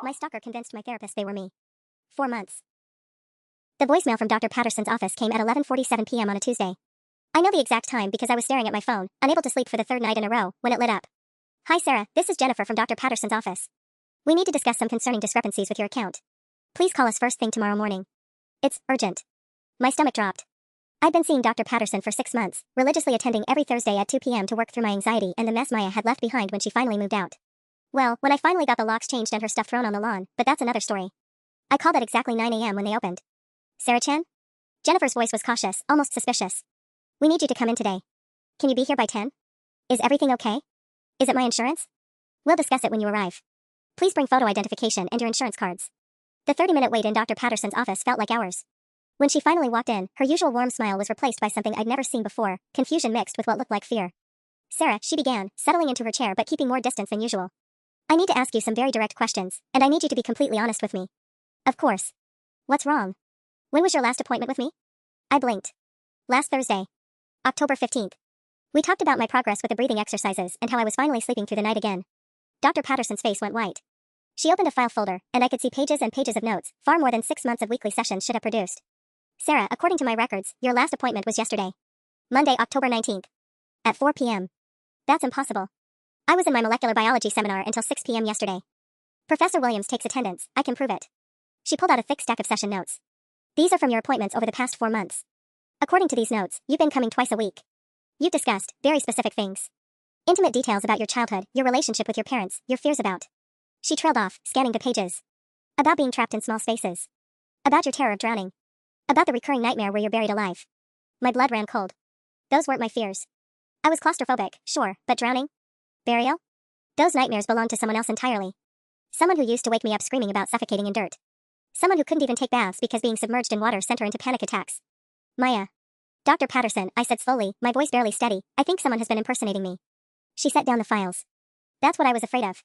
My stalker convinced my therapist they were me. 4 months. The voicemail from Dr. Patterson's office came at 11:47 p.m. on a Tuesday. I know the exact time because I was staring at my phone, unable to sleep for the third night in a row, when it lit up. Hi Sarah, this is Jennifer from Dr. Patterson's office. We need to discuss some concerning discrepancies with your account. Please call us first thing tomorrow morning. It's urgent. My stomach dropped. I'd been seeing Dr. Patterson for 6 months, religiously attending every Thursday at 2 p.m. to work through my anxiety and the mess Maya had left behind when she finally moved out. Well, when I finally got the locks changed and her stuff thrown on the lawn, but that's another story. I called at exactly 9 a.m. when they opened. Sarah-chan? Jennifer's voice was cautious, almost suspicious. We need you to come in today. Can you be here by 10? Is everything okay? Is it my insurance? We'll discuss it when you arrive. Please bring photo identification and your insurance cards. The 30-minute wait in Dr. Patterson's office felt like hours. When she finally walked in, her usual warm smile was replaced by something I'd never seen before, confusion mixed with what looked like fear. Sarah, she began, settling into her chair but keeping more distance than usual. I need to ask you some very direct questions, and I need you to be completely honest with me. Of course. What's wrong? When was your last appointment with me? I blinked. Last Thursday. October 15th. We talked about my progress with the breathing exercises and how I was finally sleeping through the night again. Dr. Patterson's face went white. She opened a file folder, and I could see pages and pages of notes, far more than 6 months of weekly sessions should have produced. Sarah, according to my records, your last appointment was yesterday. Monday, October 19th. At 4 p.m. That's impossible. I was in my molecular biology seminar until 6 p.m. yesterday. Professor Williams takes attendance, I can prove it. She pulled out a thick stack of session notes. These are from your appointments over the past 4 months. According to these notes, you've been coming twice a week. You've discussed very specific things. Intimate details about your childhood, your relationship with your parents, your fears about. She trailed off, scanning the pages. About being trapped in small spaces. About your terror of drowning. About the recurring nightmare where you're buried alive. My blood ran cold. Those weren't my fears. I was claustrophobic, sure, but drowning? Burial? Those nightmares belonged to someone else entirely. Someone who used to wake me up screaming about suffocating in dirt. Someone who couldn't even take baths because being submerged in water sent her into panic attacks. Maya. Dr. Patterson, I said slowly, my voice barely steady, I think someone has been impersonating me. She set down the files. That's what I was afraid of.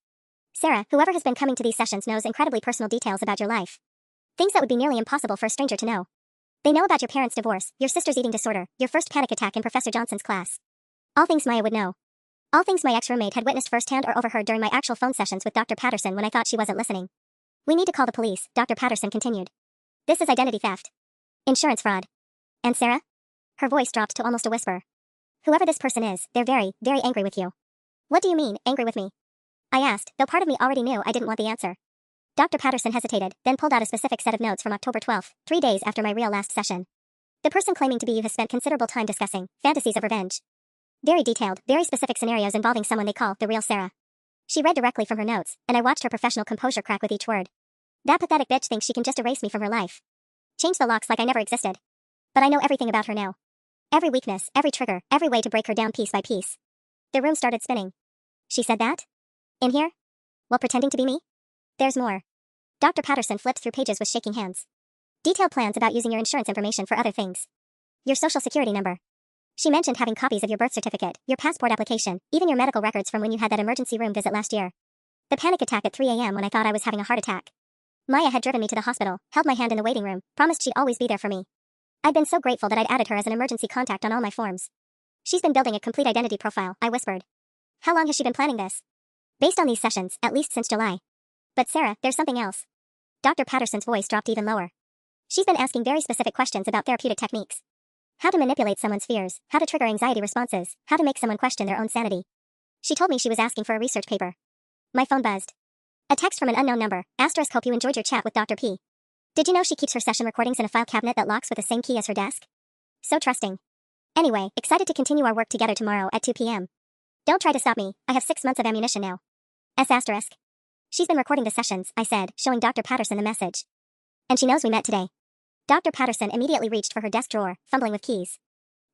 Sarah, whoever has been coming to these sessions knows incredibly personal details about your life. Things that would be nearly impossible for a stranger to know. They know about your parents' divorce, your sister's eating disorder, your first panic attack in Professor Johnson's class. All things Maya would know. All things my ex-roommate had witnessed firsthand or overheard during my actual phone sessions with Dr. Patterson when I thought she wasn't listening. We need to call the police, Dr. Patterson continued. This is identity theft. Insurance fraud. And Sarah? Her voice dropped to almost a whisper. Whoever this person is, they're very, very angry with you. What do you mean, angry with me? I asked, though part of me already knew I didn't want the answer. Dr. Patterson hesitated, then pulled out a specific set of notes from October 12th, 3 days after my real last session. The person claiming to be you has spent considerable time discussing fantasies of revenge. Very detailed, very specific scenarios involving someone they call the real Sarah. She read directly from her notes, and I watched her professional composure crack with each word. That pathetic bitch thinks she can just erase me from her life. Change the locks like I never existed. But I know everything about her now. Every weakness, every trigger, every way to break her down piece by piece. The room started spinning. She said that? In here? While pretending to be me? There's more. Dr. Patterson flipped through pages with shaking hands. Detailed plans about using your insurance information for other things. Your social security number. She mentioned having copies of your birth certificate, your passport application, even your medical records from when you had that emergency room visit last year. The panic attack at 3 a.m. when I thought I was having a heart attack. Maya had driven me to the hospital, held my hand in the waiting room, promised she'd always be there for me. I'd been so grateful that I'd added her as an emergency contact on all my forms. She's been building a complete identity profile, I whispered. How long has she been planning this? Based on these sessions, at least since July. But Sarah, there's something else. Dr. Patterson's voice dropped even lower. She's been asking very specific questions about therapeutic techniques. How to manipulate someone's fears, how to trigger anxiety responses, how to make someone question their own sanity. She told me she was asking for a research paper. My phone buzzed. A text from an unknown number, *, hope you enjoyed your chat with Dr. P. Did you know she keeps her session recordings in a file cabinet that locks with the same key as her desk? So trusting. Anyway, excited to continue our work together tomorrow at 2 p.m. Don't try to stop me, I have 6 months of ammunition now. *. She's been recording the sessions, I said, showing Dr. Patterson the message. And she knows we met today. Dr. Patterson immediately reached for her desk drawer, fumbling with keys.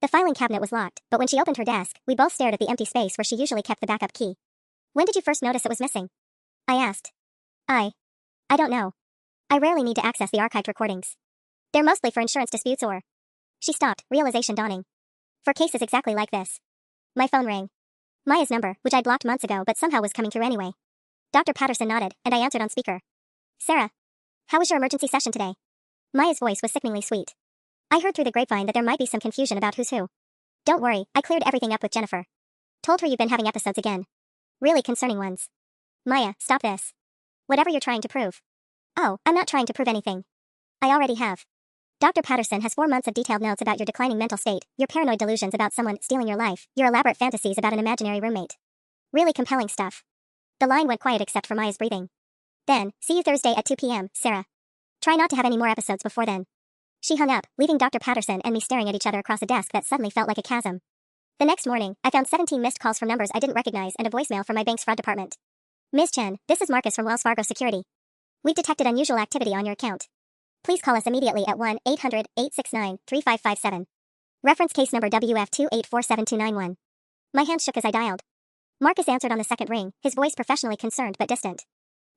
The filing cabinet was locked, but when she opened her desk, we both stared at the empty space where she usually kept the backup key. When did you first notice it was missing? I asked. I don't know. I rarely need to access the archived recordings. They're mostly for insurance disputes or... She stopped, realization dawning. For cases exactly like this. My phone rang. Maya's number, which I'd blocked months ago but somehow was coming through anyway. Dr. Patterson nodded, and I answered on speaker. Sarah. How was your emergency session today? Maya's voice was sickeningly sweet. I heard through the grapevine that there might be some confusion about who's who. Don't worry, I cleared everything up with Jennifer. Told her you've been having episodes again. Really concerning ones. Maya, stop this. Whatever you're trying to prove. Oh, I'm not trying to prove anything. I already have. Dr. Patterson has 4 months of detailed notes about your declining mental state, your paranoid delusions about someone stealing your life, your elaborate fantasies about an imaginary roommate. Really compelling stuff. The line went quiet except for Maya's breathing. Then, see you Thursday at 2 p.m., Sarah. Try not to have any more episodes before then. She hung up, leaving Dr. Patterson and me staring at each other across a desk that suddenly felt like a chasm. The next morning, I found 17 missed calls from numbers I didn't recognize and a voicemail from my bank's fraud department. Ms. Chen, this is Marcus from Wells Fargo Security. We've detected unusual activity on your account. Please call us immediately at 1-800-869-3557. Reference case number WF2847291. My hand shook as I dialed. Marcus answered on the second ring, his voice professionally concerned but distant.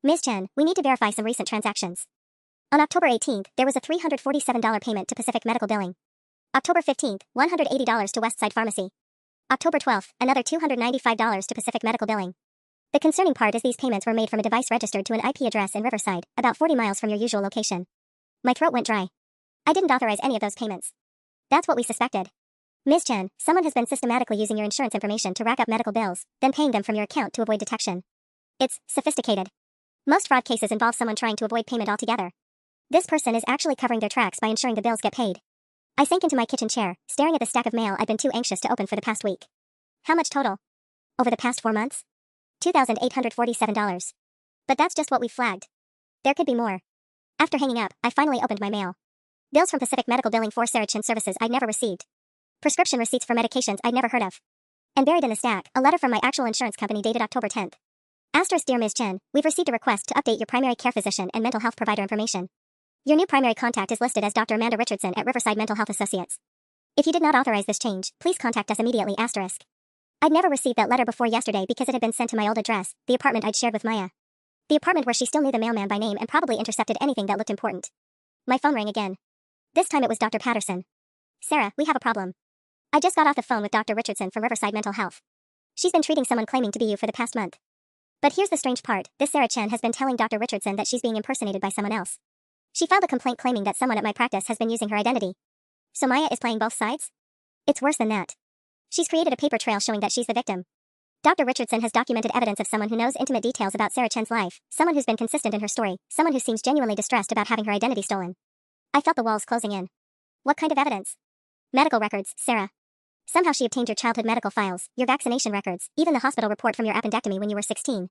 Ms. Chen, we need to verify some recent transactions. On October 18th, there was a $347 payment to Pacific Medical Billing. October 15th, $180 to Westside Pharmacy. October 12th, another $295 to Pacific Medical Billing. The concerning part is these payments were made from a device registered to an IP address in Riverside, about 40 miles from your usual location. My throat went dry. I didn't authorize any of those payments. That's what we suspected. Ms. Chen, someone has been systematically using your insurance information to rack up medical bills, then paying them from your account to avoid detection. It's sophisticated. Most fraud cases involve someone trying to avoid payment altogether. This person is actually covering their tracks by ensuring the bills get paid. I sank into my kitchen chair, staring at the stack of mail I'd been too anxious to open for the past week. How much total? Over the past 4 months? $2,847. But that's just what we flagged. There could be more. After hanging up, I finally opened my mail. Bills from Pacific Medical Billing for Sarah Chen services I'd never received. Prescription receipts for medications I'd never heard of. And buried in the stack, a letter from my actual insurance company dated October 10th. Asterisk Dear Ms. Chen, we've received a request to update your primary care physician and mental health provider information. Your new primary contact is listed as Dr. Amanda Richardson at Riverside Mental Health Associates. If you did not authorize this change, please contact us immediately. Asterisk. I'd never received that letter before yesterday because it had been sent to my old address, the apartment I'd shared with Maya. The apartment where she still knew the mailman by name and probably intercepted anything that looked important. My phone rang again. This time it was Dr. Patterson. Sarah, we have a problem. I just got off the phone with Dr. Richardson from Riverside Mental Health. She's been treating someone claiming to be you for the past month. But here's the strange part, this Sarah Chen has been telling Dr. Richardson that she's being impersonated by someone else. She filed a complaint claiming that someone at my practice has been using her identity. So Maya is playing both sides? It's worse than that. She's created a paper trail showing that she's the victim. Dr. Richardson has documented evidence of someone who knows intimate details about Sarah Chen's life, someone who's been consistent in her story, someone who seems genuinely distressed about having her identity stolen. I felt the walls closing in. What kind of evidence? Medical records, Sarah. Somehow she obtained your childhood medical files, your vaccination records, even the hospital report from your appendectomy when you were 16.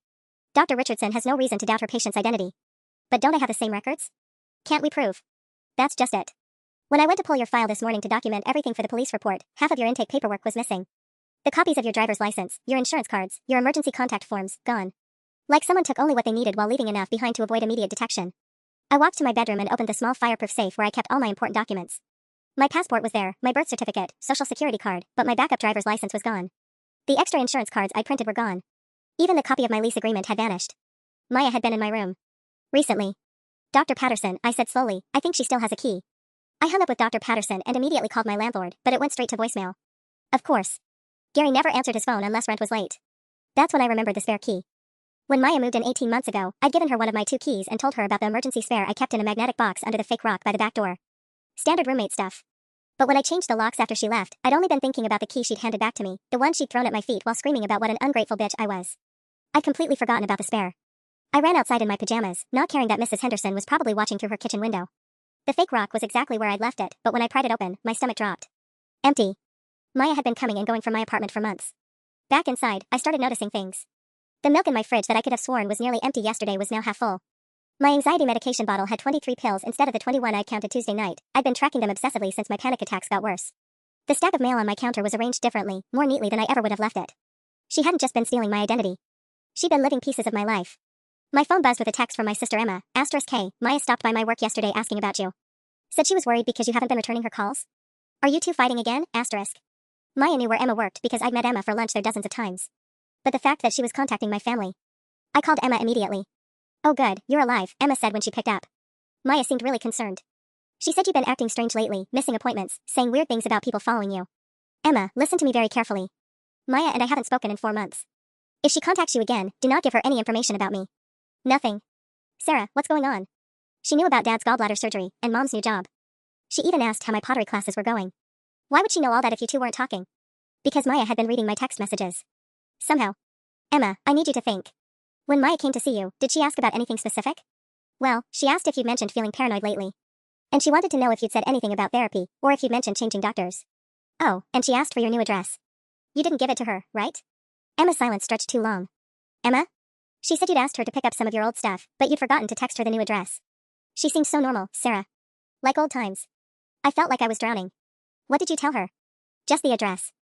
Dr. Richardson has no reason to doubt her patient's identity. But don't I have the same records? Can't we prove? That's just it. When I went to pull your file this morning to document everything for the police report, half of your intake paperwork was missing. The copies of your driver's license, your insurance cards, your emergency contact forms, gone. Like someone took only what they needed while leaving enough behind to avoid immediate detection. I walked to my bedroom and opened the small fireproof safe where I kept all my important documents. My passport was there, my birth certificate, social security card, but my backup driver's license was gone. The extra insurance cards I printed were gone. Even the copy of my lease agreement had vanished. Maya had been in my room. Recently. Dr. Patterson, I said slowly, I think she still has a key. I hung up with Dr. Patterson and immediately called my landlord, but it went straight to voicemail. Of course. Gary never answered his phone unless rent was late. That's when I remembered the spare key. When Maya moved in 18 months ago, I'd given her one of my 2 keys and told her about the emergency spare I kept in a magnetic box under the fake rock by the back door. Standard roommate stuff. But when I changed the locks after she left, I'd only been thinking about the key she'd handed back to me, the one she'd thrown at my feet while screaming about what an ungrateful bitch I was. I'd completely forgotten about the spare. I ran outside in my pajamas, not caring that Mrs. Henderson was probably watching through her kitchen window. The fake rock was exactly where I'd left it, but when I pried it open, my stomach dropped. Empty. Maya had been coming and going from my apartment for months. Back inside, I started noticing things. The milk in my fridge that I could have sworn was nearly empty yesterday was now half full. My anxiety medication bottle had 23 pills instead of the 21 I counted Tuesday night. I'd been tracking them obsessively since my panic attacks got worse. The stack of mail on my counter was arranged differently, more neatly than I ever would have left it. She hadn't just been stealing my identity. She'd been living pieces of my life. My phone buzzed with a text from my sister Emma, *K, Maya stopped by my work yesterday asking about you. Said she was worried because you haven't been returning her calls? Are you two fighting again? Maya knew where Emma worked because I'd met Emma for lunch there dozens of times. But the fact that she was contacting my family. I called Emma immediately. Oh good, you're alive, Emma said when she picked up. Maya seemed really concerned. She said you've been acting strange lately, missing appointments, saying weird things about people following you. Emma, listen to me very carefully. Maya and I haven't spoken in 4 months. If she contacts you again, do not give her any information about me. Nothing. Sarah, what's going on? She knew about Dad's gallbladder surgery and Mom's new job. She even asked how my pottery classes were going. Why would she know all that if you two weren't talking? Because Maya had been reading my text messages. Somehow. Emma, I need you to think. When Maya came to see you, did she ask about anything specific? Well, she asked if you'd mentioned feeling paranoid lately. And she wanted to know if you'd said anything about therapy, or if you'd mentioned changing doctors. Oh, and she asked for your new address. You didn't give it to her, right? Emma's silence stretched too long. Emma? She said you'd asked her to pick up some of your old stuff, but you'd forgotten to text her the new address. She seemed so normal, Sarah. Like old times. I felt like I was drowning. What did you tell her? Just the address.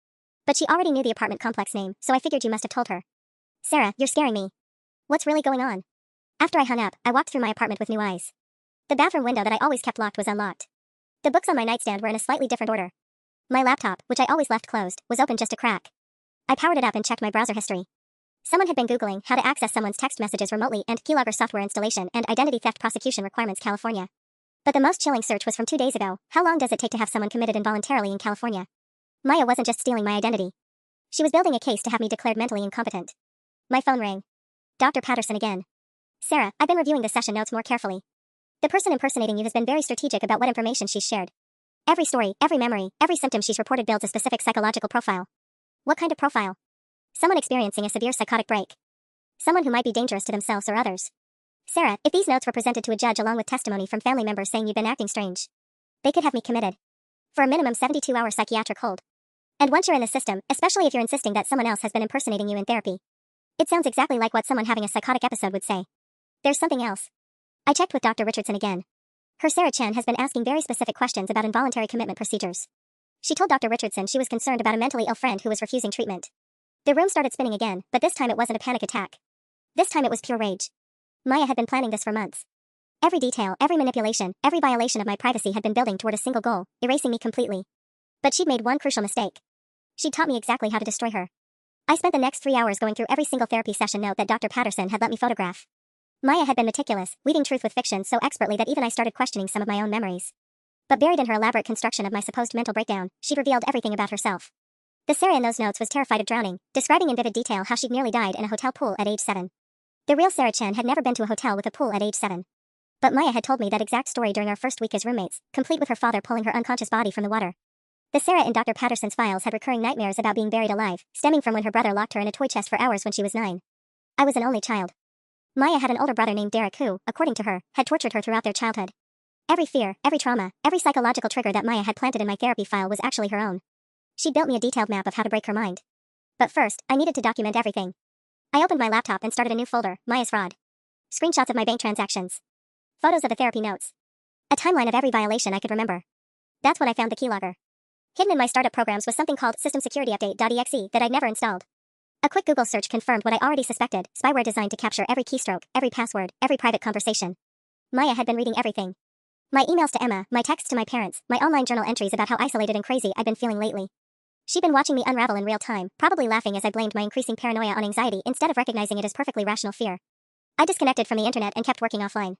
But she already knew the apartment complex name, so I figured you must have told her. Sarah, you're scaring me. What's really going on? After I hung up, I walked through my apartment with new eyes. The bathroom window that I always kept locked was unlocked. The books on my nightstand were in a slightly different order. My laptop, which I always left closed, was open just a crack. I powered it up and checked my browser history. Someone had been Googling how to access someone's text messages remotely and keylogger software installation and identity theft prosecution requirements California. But the most chilling search was from 2 days ago. How long does it take to have someone committed involuntarily in California? Maya wasn't just stealing my identity. She was building a case to have me declared mentally incompetent. My phone rang. Dr. Patterson again. Sarah, I've been reviewing the session notes more carefully. The person impersonating you has been very strategic about what information she's shared. Every story, every memory, every symptom she's reported builds a specific psychological profile. What kind of profile? Someone experiencing a severe psychotic break. Someone who might be dangerous to themselves or others. Sarah, if these notes were presented to a judge along with testimony from family members saying you've been acting strange, they could have me committed. For a minimum 72-hour psychiatric hold. And once you're in the system, especially if you're insisting that someone else has been impersonating you in therapy, it sounds exactly like what someone having a psychotic episode would say. There's something else. I checked with Dr. Richardson again. Her Sarah Chen has been asking very specific questions about involuntary commitment procedures. She told Dr. Richardson she was concerned about a mentally ill friend who was refusing treatment. The room started spinning again, but this time it wasn't a panic attack. This time it was pure rage. Maya had been planning this for months. Every detail, every manipulation, every violation of my privacy had been building toward a single goal, erasing me completely. But she'd made one crucial mistake. She'd taught me exactly how to destroy her. I spent the next 3 hours going through every single therapy session note that Dr. Patterson had let me photograph. Maya had been meticulous, weaving truth with fiction so expertly that even I started questioning some of my own memories. But buried in her elaborate construction of my supposed mental breakdown, she'd revealed everything about herself. The Sarah in those notes was terrified of drowning, describing in vivid detail how she'd nearly died in a hotel pool at age 7. The real Sarah Chen had never been to a hotel with a pool at age 7. But Maya had told me that exact story during our first week as roommates, complete with her father pulling her unconscious body from the water. The Sarah in Dr. Patterson's files had recurring nightmares about being buried alive, stemming from when her brother locked her in a toy chest for hours when she was 9. I was an only child. Maya had an older brother named Derek who, according to her, had tortured her throughout their childhood. Every fear, every trauma, every psychological trigger that Maya had planted in my therapy file was actually her own. She built me a detailed map of how to break her mind. But first, I needed to document everything. I opened my laptop and started a new folder, Maya's Fraud. Screenshots of my bank transactions. Photos of the therapy notes. A timeline of every violation I could remember. That's when I found the keylogger. Hidden in my startup programs was something called System Security Update.exe that I'd never installed. A quick Google search confirmed what I already suspected, spyware designed to capture every keystroke, every password, every private conversation. Maya had been reading everything. My emails to Emma, my texts to my parents, my online journal entries about how isolated and crazy I'd been feeling lately. She'd been watching me unravel in real time, probably laughing as I blamed my increasing paranoia on anxiety instead of recognizing it as perfectly rational fear. I disconnected from the internet and kept working offline.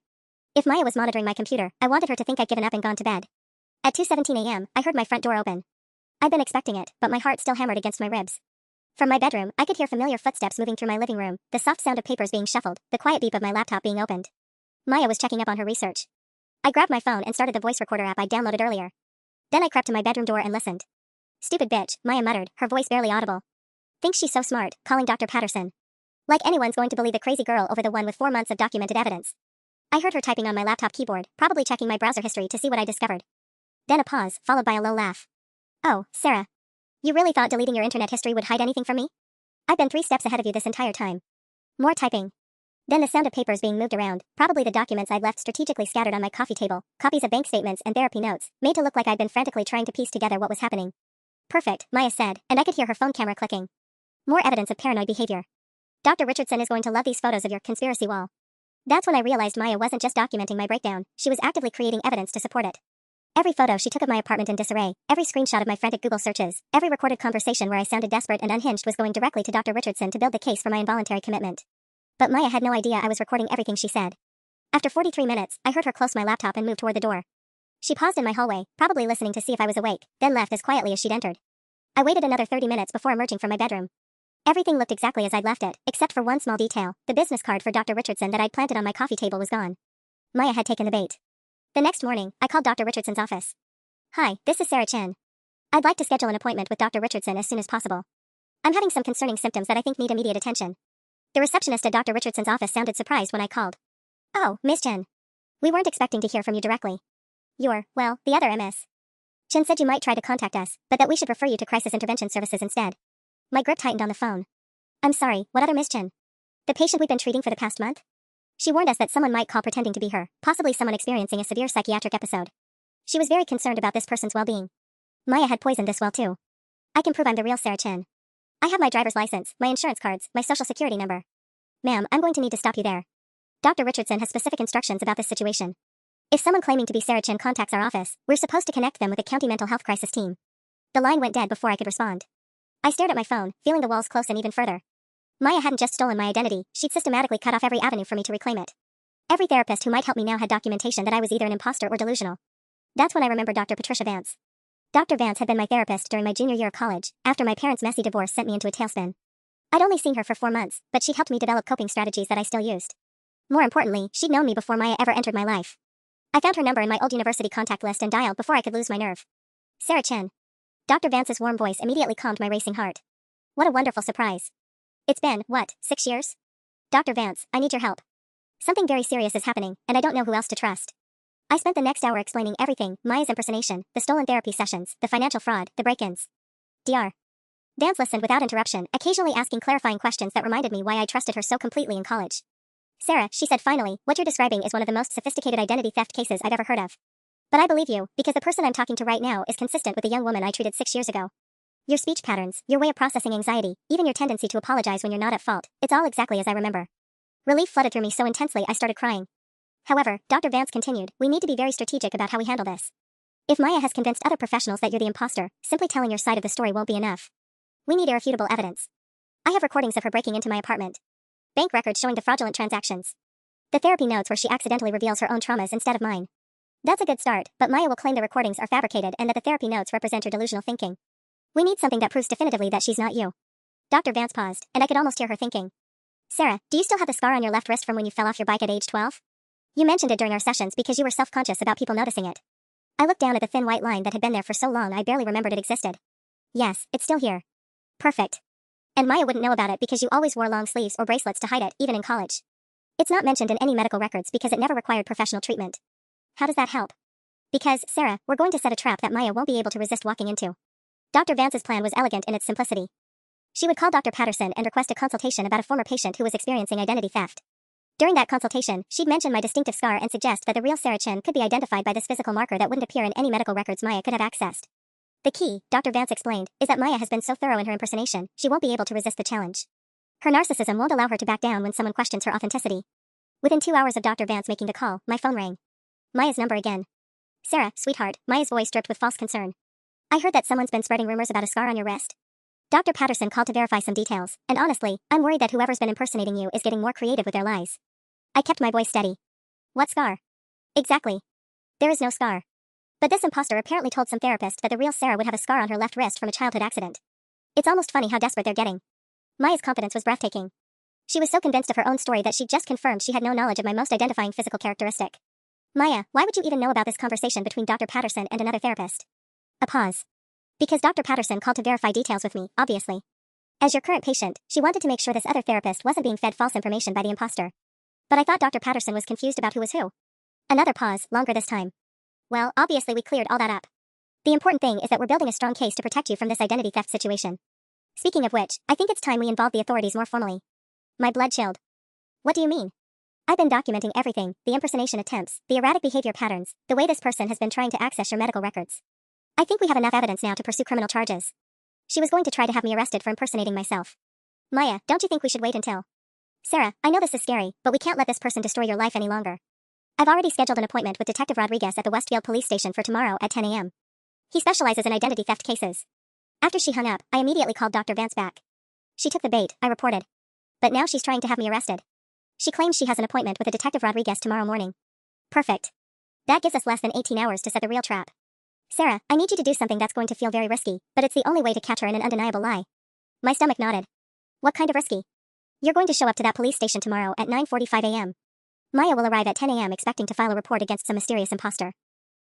If Maya was monitoring my computer, I wanted her to think I'd given up and gone to bed. At 2:17 a.m., I heard my front door open. I'd been expecting it, but my heart still hammered against my ribs. From my bedroom, I could hear familiar footsteps moving through my living room, the soft sound of papers being shuffled, the quiet beep of my laptop being opened. Maya was checking up on her research. I grabbed my phone and started the voice recorder app I'd downloaded earlier. Then I crept to my bedroom door and listened. Stupid bitch, Maya muttered, her voice barely audible. Thinks she's so smart, calling Dr. Patterson. Like anyone's going to believe the crazy girl over the one with 4 months of documented evidence. I heard her typing on my laptop keyboard, probably checking my browser history to see what I discovered. Then a pause, followed by a low laugh. Oh, Sarah. You really thought deleting your internet history would hide anything from me? I've been 3 steps ahead of you this entire time. More typing. Then the sound of papers being moved around, probably the documents I'd left strategically scattered on my coffee table, copies of bank statements and therapy notes, made to look like I'd been frantically trying to piece together what was happening. Perfect, Maya said, and I could hear her phone camera clicking. More evidence of paranoid behavior. Dr. Richardson is going to love these photos of your conspiracy wall. That's when I realized Maya wasn't just documenting my breakdown, she was actively creating evidence to support it. Every photo she took of my apartment in disarray, every screenshot of my frantic Google searches, every recorded conversation where I sounded desperate and unhinged was going directly to Dr. Richardson to build the case for my involuntary commitment. But Maya had no idea I was recording everything she said. After 43 minutes, I heard her close my laptop and move toward the door. She paused in my hallway, probably listening to see if I was awake, then left as quietly as she'd entered. I waited another 30 minutes before emerging from my bedroom. Everything looked exactly as I'd left it, except for one small detail. The business card for Dr. Richardson that I'd planted on my coffee table was gone. Maya had taken the bait. The next morning, I called Dr. Richardson's office. Hi, this is Sarah Chen. I'd like to schedule an appointment with Dr. Richardson as soon as possible. I'm having some concerning symptoms that I think need immediate attention. The receptionist at Dr. Richardson's office sounded surprised when I called. Oh, Miss Chen. We weren't expecting to hear from you directly. Well, the other MS. Chen said you might try to contact us, but that we should refer you to crisis intervention services instead. My grip tightened on the phone. I'm sorry, what other Miss Chen? The patient we've been treating for the past month? She warned us that someone might call pretending to be her, possibly someone experiencing a severe psychiatric episode. She was very concerned about this person's well-being. Maya had poisoned this well too. I can prove I'm the real Sarah Chen. I have my driver's license, my insurance cards, my social security number. Ma'am, I'm going to need to stop you there. Dr. Richardson has specific instructions about this situation. If someone claiming to be Sarah Chen contacts our office, we're supposed to connect them with a county mental health crisis team. The line went dead before I could respond. I stared at my phone, feeling the walls close in even further. Maya hadn't just stolen my identity, she'd systematically cut off every avenue for me to reclaim it. Every therapist who might help me now had documentation that I was either an imposter or delusional. That's when I remembered Dr. Patricia Vance. Dr. Vance had been my therapist during my junior year of college, after my parents' messy divorce sent me into a tailspin. I'd only seen her for 4 months, but she'd helped me develop coping strategies that I still used. More importantly, she'd known me before Maya ever entered my life. I found her number in my old university contact list and dialed before I could lose my nerve. Sarah Chen. Dr. Vance's warm voice immediately calmed my racing heart. What a wonderful surprise. It's been, 6 years? Dr. Vance, I need your help. Something very serious is happening, and I don't know who else to trust. I spent the next hour explaining everything, Maya's impersonation, the stolen therapy sessions, the financial fraud, the break-ins. Dr. Vance listened without interruption, occasionally asking clarifying questions that reminded me why I trusted her so completely in college. Sarah, she said finally, what you're describing is one of the most sophisticated identity theft cases I've ever heard of. But I believe you, because the person I'm talking to right now is consistent with the young woman I treated 6 years ago. Your speech patterns, your way of processing anxiety, even your tendency to apologize when you're not at fault, it's all exactly as I remember. Relief flooded through me so intensely I started crying. However, Dr. Vance continued, we need to be very strategic about how we handle this. If Maya has convinced other professionals that you're the imposter, simply telling your side of the story won't be enough. We need irrefutable evidence. I have recordings of her breaking into my apartment. Bank records showing the fraudulent transactions. The therapy notes where she accidentally reveals her own traumas instead of mine. That's a good start, but Maya will claim the recordings are fabricated and that the therapy notes represent her delusional thinking. We need something that proves definitively that she's not you. Dr. Vance paused, and I could almost hear her thinking. Sarah, do you still have the scar on your left wrist from when you fell off your bike at age 12? You mentioned it during our sessions because you were self-conscious about people noticing it. I looked down at the thin white line that had been there for so long I barely remembered it existed. Yes, it's still here. Perfect. And Maya wouldn't know about it because you always wore long sleeves or bracelets to hide it, even in college. It's not mentioned in any medical records because it never required professional treatment. How does that help? Because, Sarah, we're going to set a trap that Maya won't be able to resist walking into. Dr. Vance's plan was elegant in its simplicity. She would call Dr. Patterson and request a consultation about a former patient who was experiencing identity theft. During that consultation, she'd mention my distinctive scar and suggest that the real Sarah Chen could be identified by this physical marker that wouldn't appear in any medical records Maya could have accessed. The key, Dr. Vance explained, is that Maya has been so thorough in her impersonation, she won't be able to resist the challenge. Her narcissism won't allow her to back down when someone questions her authenticity. Within 2 hours of Dr. Vance making the call, my phone rang. Maya's number again. Sarah, sweetheart, Maya's voice dripped with false concern. I heard that someone's been spreading rumors about a scar on your wrist. Dr. Patterson called to verify some details, and honestly, I'm worried that whoever's been impersonating you is getting more creative with their lies. I kept my voice steady. What scar? Exactly. There is no scar. But this imposter apparently told some therapist that the real Sarah would have a scar on her left wrist from a childhood accident. It's almost funny how desperate they're getting. Maya's confidence was breathtaking. She was so convinced of her own story that she just confirmed she had no knowledge of my most identifying physical characteristic. Maya, why would you even know about this conversation between Dr. Patterson and another therapist? A pause. Because Dr. Patterson called to verify details with me, obviously. As your current patient, she wanted to make sure this other therapist wasn't being fed false information by the imposter. But I thought Dr. Patterson was confused about who was who. Another pause, longer this time. Well, obviously we cleared all that up. The important thing is that we're building a strong case to protect you from this identity theft situation. Speaking of which, I think it's time we involve the authorities more formally. My blood chilled. What do you mean? I've been documenting everything, the impersonation attempts, the erratic behavior patterns, the way this person has been trying to access your medical records. I think we have enough evidence now to pursue criminal charges. She was going to try to have me arrested for impersonating myself. Maya, don't you think we should wait until... Sarah, I know this is scary, but we can't let this person destroy your life any longer. I've already scheduled an appointment with Detective Rodriguez at the Westfield Police Station for tomorrow at 10 a.m. He specializes in identity theft cases. After she hung up, I immediately called Dr. Vance back. She took the bait, I reported. But now she's trying to have me arrested. She claims she has an appointment with a Detective Rodriguez tomorrow morning. Perfect. That gives us less than 18 hours to set the real trap. Sarah, I need you to do something that's going to feel very risky, but it's the only way to catch her in an undeniable lie. My stomach nodded. What kind of risky? You're going to show up to that police station tomorrow at 9:45 a.m. Maya will arrive at 10 a.m. expecting to file a report against some mysterious imposter.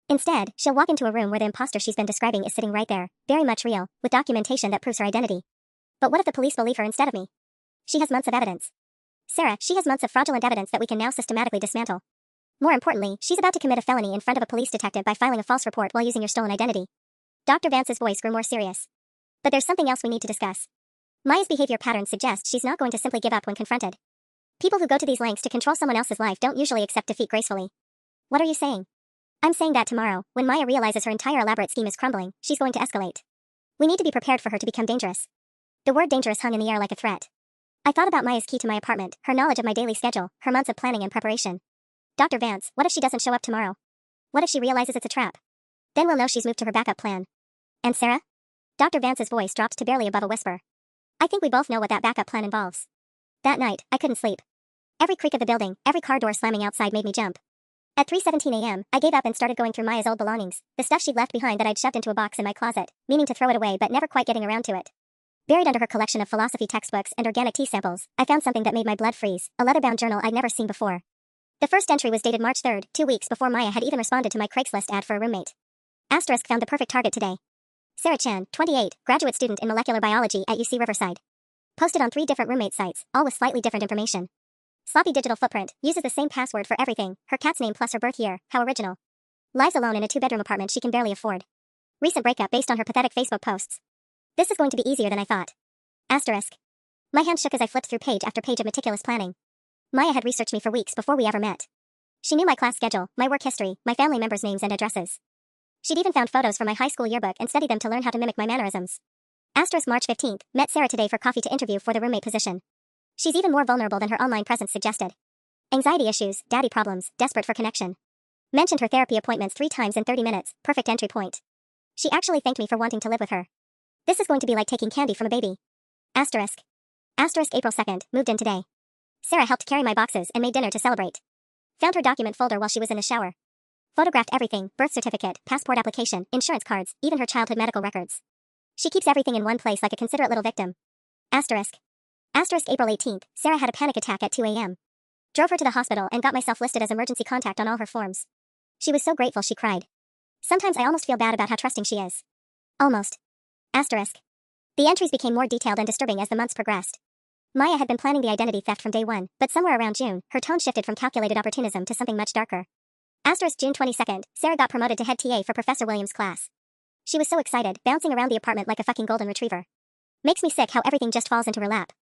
Instead, she'll walk into a room where the imposter she's been describing is sitting right there, very much real, with documentation that proves her identity. But what if the police believe her instead of me? She has months of evidence. Sarah, she has months of fraudulent evidence that we can now systematically dismantle. More importantly, she's about to commit a felony in front of a police detective by filing a false report while using your stolen identity. Dr. Vance's voice grew more serious. But there's something else we need to discuss. Maya's behavior patterns suggest she's not going to simply give up when confronted. People who go to these lengths to control someone else's life don't usually accept defeat gracefully. What are you saying? I'm saying that tomorrow, when Maya realizes her entire elaborate scheme is crumbling, she's going to escalate. We need to be prepared for her to become dangerous. The word dangerous hung in the air like a threat. I thought about Maya's key to my apartment, her knowledge of my daily schedule, her months of planning and preparation. Dr. Vance, what if she doesn't show up tomorrow? What if she realizes it's a trap? Then we'll know she's moved to her backup plan. And Sarah? Dr. Vance's voice dropped to barely above a whisper. I think we both know what that backup plan involves. That night, I couldn't sleep. Every creak of the building, every car door slamming outside made me jump. At 3:17 a.m., I gave up and started going through Maya's old belongings, the stuff she'd left behind that I'd shoved into a box in my closet, meaning to throw it away but never quite getting around to it. Buried under her collection of philosophy textbooks and organic tea samples, I found something that made my blood freeze, a leather-bound journal I'd never seen before. The first entry was dated March 3rd, 2 weeks before Maya had even responded to my Craigslist ad for a roommate. Asterisk found the perfect target today. Sarah Chan, 28, graduate student in molecular biology at UC Riverside. Posted on 3 different roommate sites, all with slightly different information. Sloppy digital footprint, uses the same password for everything, her cat's name plus her birth year, how original. Lives alone in a 2-bedroom apartment she can barely afford. Recent breakup based on her pathetic Facebook posts. This is going to be easier than I thought. Asterisk. My hand shook as I flipped through page after page of meticulous planning. Maya had researched me for weeks before we ever met. She knew my class schedule, my work history, my family members' names and addresses. She'd even found photos from my high school yearbook and studied them to learn how to mimic my mannerisms. Asterisk March 15th, met Sarah today for coffee to interview for the roommate position. She's even more vulnerable than her online presence suggested. Anxiety issues, daddy problems, desperate for connection. Mentioned her therapy appointments 3 times in 30 minutes, perfect entry point. She actually thanked me for wanting to live with her. This is going to be like taking candy from a baby. Asterisk. Asterisk April 2nd, moved in today. Sarah helped carry my boxes and made dinner to celebrate. Found her document folder while she was in the shower. Photographed everything, birth certificate, passport application, insurance cards, even her childhood medical records. She keeps everything in one place like a considerate little victim. Asterisk. Asterisk April 18th, Sarah had a panic attack at 2 a.m. Drove her to the hospital and got myself listed as emergency contact on all her forms. She was so grateful she cried. Sometimes I almost feel bad about how trusting she is. Almost. Asterisk. The entries became more detailed and disturbing as the months progressed. Maya had been planning the identity theft from day one, but somewhere around June, her tone shifted from calculated opportunism to something much darker. Asterisk June 22nd, Sarah got promoted to head TA for Professor Williams' class. She was so excited, bouncing around the apartment like a fucking golden retriever. Makes me sick how everything just falls into her lap.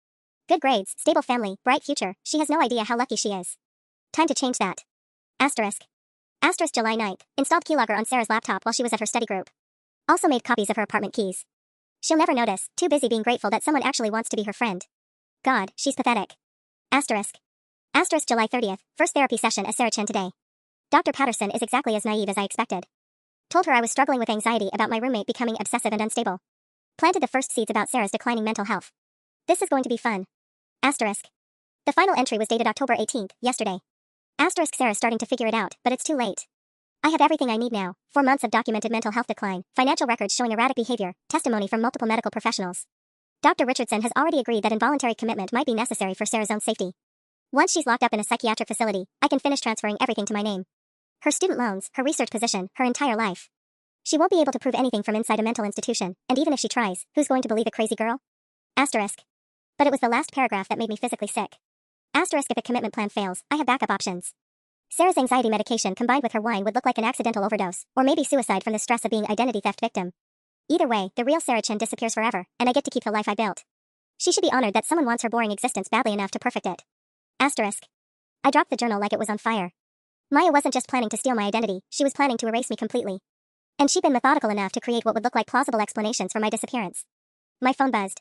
Good grades, stable family, bright future, she has no idea how lucky she is. Time to change that. Asterisk. Asterisk July 9th, installed keylogger on Sarah's laptop while she was at her study group. Also made copies of her apartment keys. She'll never notice, too busy being grateful that someone actually wants to be her friend. God, she's pathetic. Asterisk. Asterisk July 30th, first therapy session as Sarah Chen today. Dr. Patterson is exactly as naive as I expected. Told her I was struggling with anxiety about my roommate becoming obsessive and unstable. Planted the first seeds about Sarah's declining mental health. This is going to be fun. Asterisk. The final entry was dated October 18th, yesterday. Asterisk Sarah's starting to figure it out, but it's too late. I have everything I need now, 4 months of documented mental health decline, financial records showing erratic behavior, testimony from multiple medical professionals. Dr. Richardson has already agreed that involuntary commitment might be necessary for Sarah's own safety. Once she's locked up in a psychiatric facility, I can finish transferring everything to my name. Her student loans, her research position, her entire life. She won't be able to prove anything from inside a mental institution, and even if she tries, who's going to believe a crazy girl? Asterisk. But it was the last paragraph that made me physically sick. Asterisk if a commitment plan fails, I have backup options. Sarah's anxiety medication combined with her wine would look like an accidental overdose, or maybe suicide from the stress of being identity theft victim. Either way, the real Sarah Chen disappears forever, and I get to keep the life I built. She should be honored that someone wants her boring existence badly enough to perfect it. Asterisk. I dropped the journal like it was on fire. Maya wasn't just planning to steal my identity, she was planning to erase me completely. And she'd been methodical enough to create what would look like plausible explanations for my disappearance. My phone buzzed.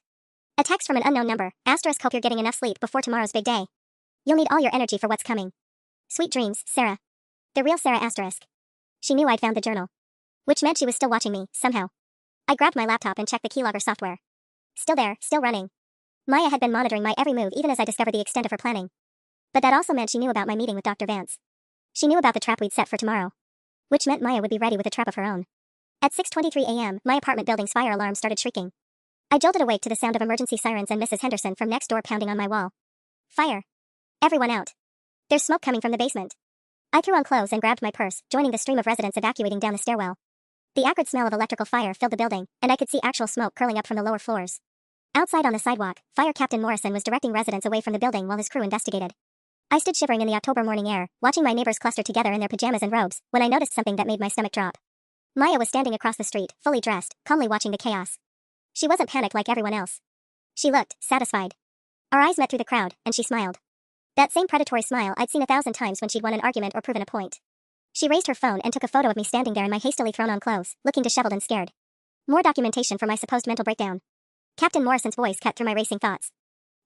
A text from an unknown number, asterisk hope you're getting enough sleep before tomorrow's big day. You'll need all your energy for what's coming. Sweet dreams, Sarah. The real Sarah asterisk. She knew I'd found the journal. Which meant she was still watching me, somehow. I grabbed my laptop and checked the keylogger software. Still there, still running. Maya had been monitoring my every move even as I discovered the extent of her planning. But that also meant she knew about my meeting with Dr. Vance. She knew about the trap we'd set for tomorrow. Which meant Maya would be ready with a trap of her own. At 6:23 a.m., my apartment building's fire alarm started shrieking. I jolted awake to the sound of emergency sirens and Mrs. Henderson from next door pounding on my wall. Fire. Everyone out. There's smoke coming from the basement. I threw on clothes and grabbed my purse, joining the stream of residents evacuating down the stairwell. The acrid smell of electrical fire filled the building, and I could see actual smoke curling up from the lower floors. Outside on the sidewalk, Fire Captain Morrison was directing residents away from the building while his crew investigated. I stood shivering in the October morning air, watching my neighbors cluster together in their pajamas and robes, when I noticed something that made my stomach drop. Maya was standing across the street, fully dressed, calmly watching the chaos. She wasn't panicked like everyone else. She looked satisfied. Our eyes met through the crowd, and she smiled. That same predatory smile I'd seen 1,000 times when she'd won an argument or proven a point. She raised her phone and took a photo of me standing there in my hastily thrown-on clothes, looking disheveled and scared. More documentation for my supposed mental breakdown. Captain Morrison's voice cut through my racing thoughts.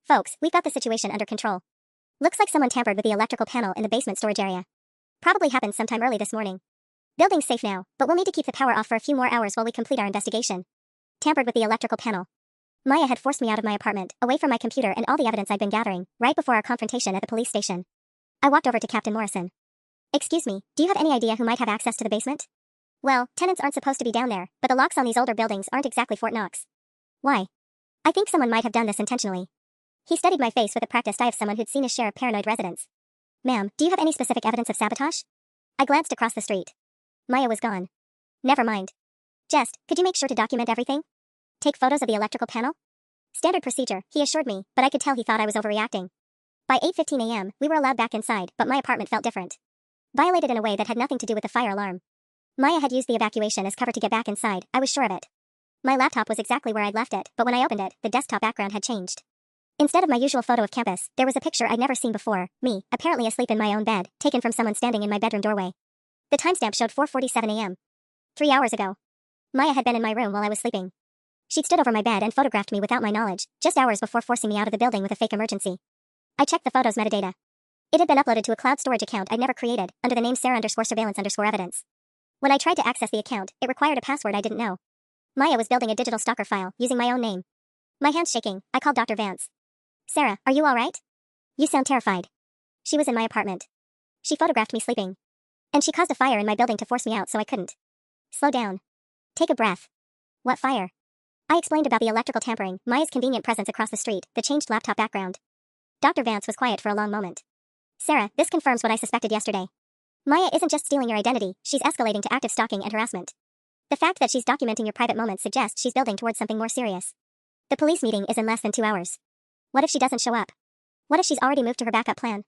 Folks, we've got the situation under control. Looks like someone tampered with the electrical panel in the basement storage area. Probably happened sometime early this morning. Building's safe now, but we'll need to keep the power off for a few more hours while we complete our investigation. Tampered with the electrical panel. Maya had forced me out of my apartment, away from my computer and all the evidence I'd been gathering, right before our confrontation at the police station. I walked over to Captain Morrison. Excuse me, do you have any idea who might have access to the basement? Well, tenants aren't supposed to be down there, but the locks on these older buildings aren't exactly Fort Knox. Why? I think someone might have done this intentionally. He studied my face with a practiced eye of someone who'd seen his share of paranoid residents. Ma'am, do you have any specific evidence of sabotage? I glanced across the street. Maya was gone. Never mind. Just, could you make sure to document everything? Take photos of the electrical panel? Standard procedure, he assured me, but I could tell he thought I was overreacting. By 8:15 a.m., we were allowed back inside, but my apartment felt different. Violated in a way that had nothing to do with the fire alarm. Maya had used the evacuation as cover to get back inside, I was sure of it. My laptop was exactly where I'd left it, but when I opened it, the desktop background had changed. Instead of my usual photo of campus, there was a picture I'd never seen before, me, apparently asleep in my own bed, taken from someone standing in my bedroom doorway. The timestamp showed 4:47 a.m. 3 hours ago. Maya had been in my room while I was sleeping. She'd stood over my bed and photographed me without my knowledge, just hours before forcing me out of the building with a fake emergency. I checked the photo's metadata. It had been uploaded to a cloud storage account I'd never created, under the name Sarah_surveillance_evidence. When I tried to access the account, it required a password I didn't know. Maya was building a digital stalker file, using my own name. My hands shaking, I called Dr. Vance. Sarah, are you alright? You sound terrified. She was in my apartment. She photographed me sleeping. And she caused a fire in my building to force me out so I couldn't. Slow down. Take a breath. What fire? I explained about the electrical tampering, Maya's convenient presence across the street, the changed laptop background. Dr. Vance was quiet for a long moment. Sarah, this confirms what I suspected yesterday. Maya isn't just stealing your identity, she's escalating to active stalking and harassment. The fact that she's documenting your private moments suggests she's building towards something more serious. The police meeting is in less than 2 hours. What if she doesn't show up? What if she's already moved to her backup plan?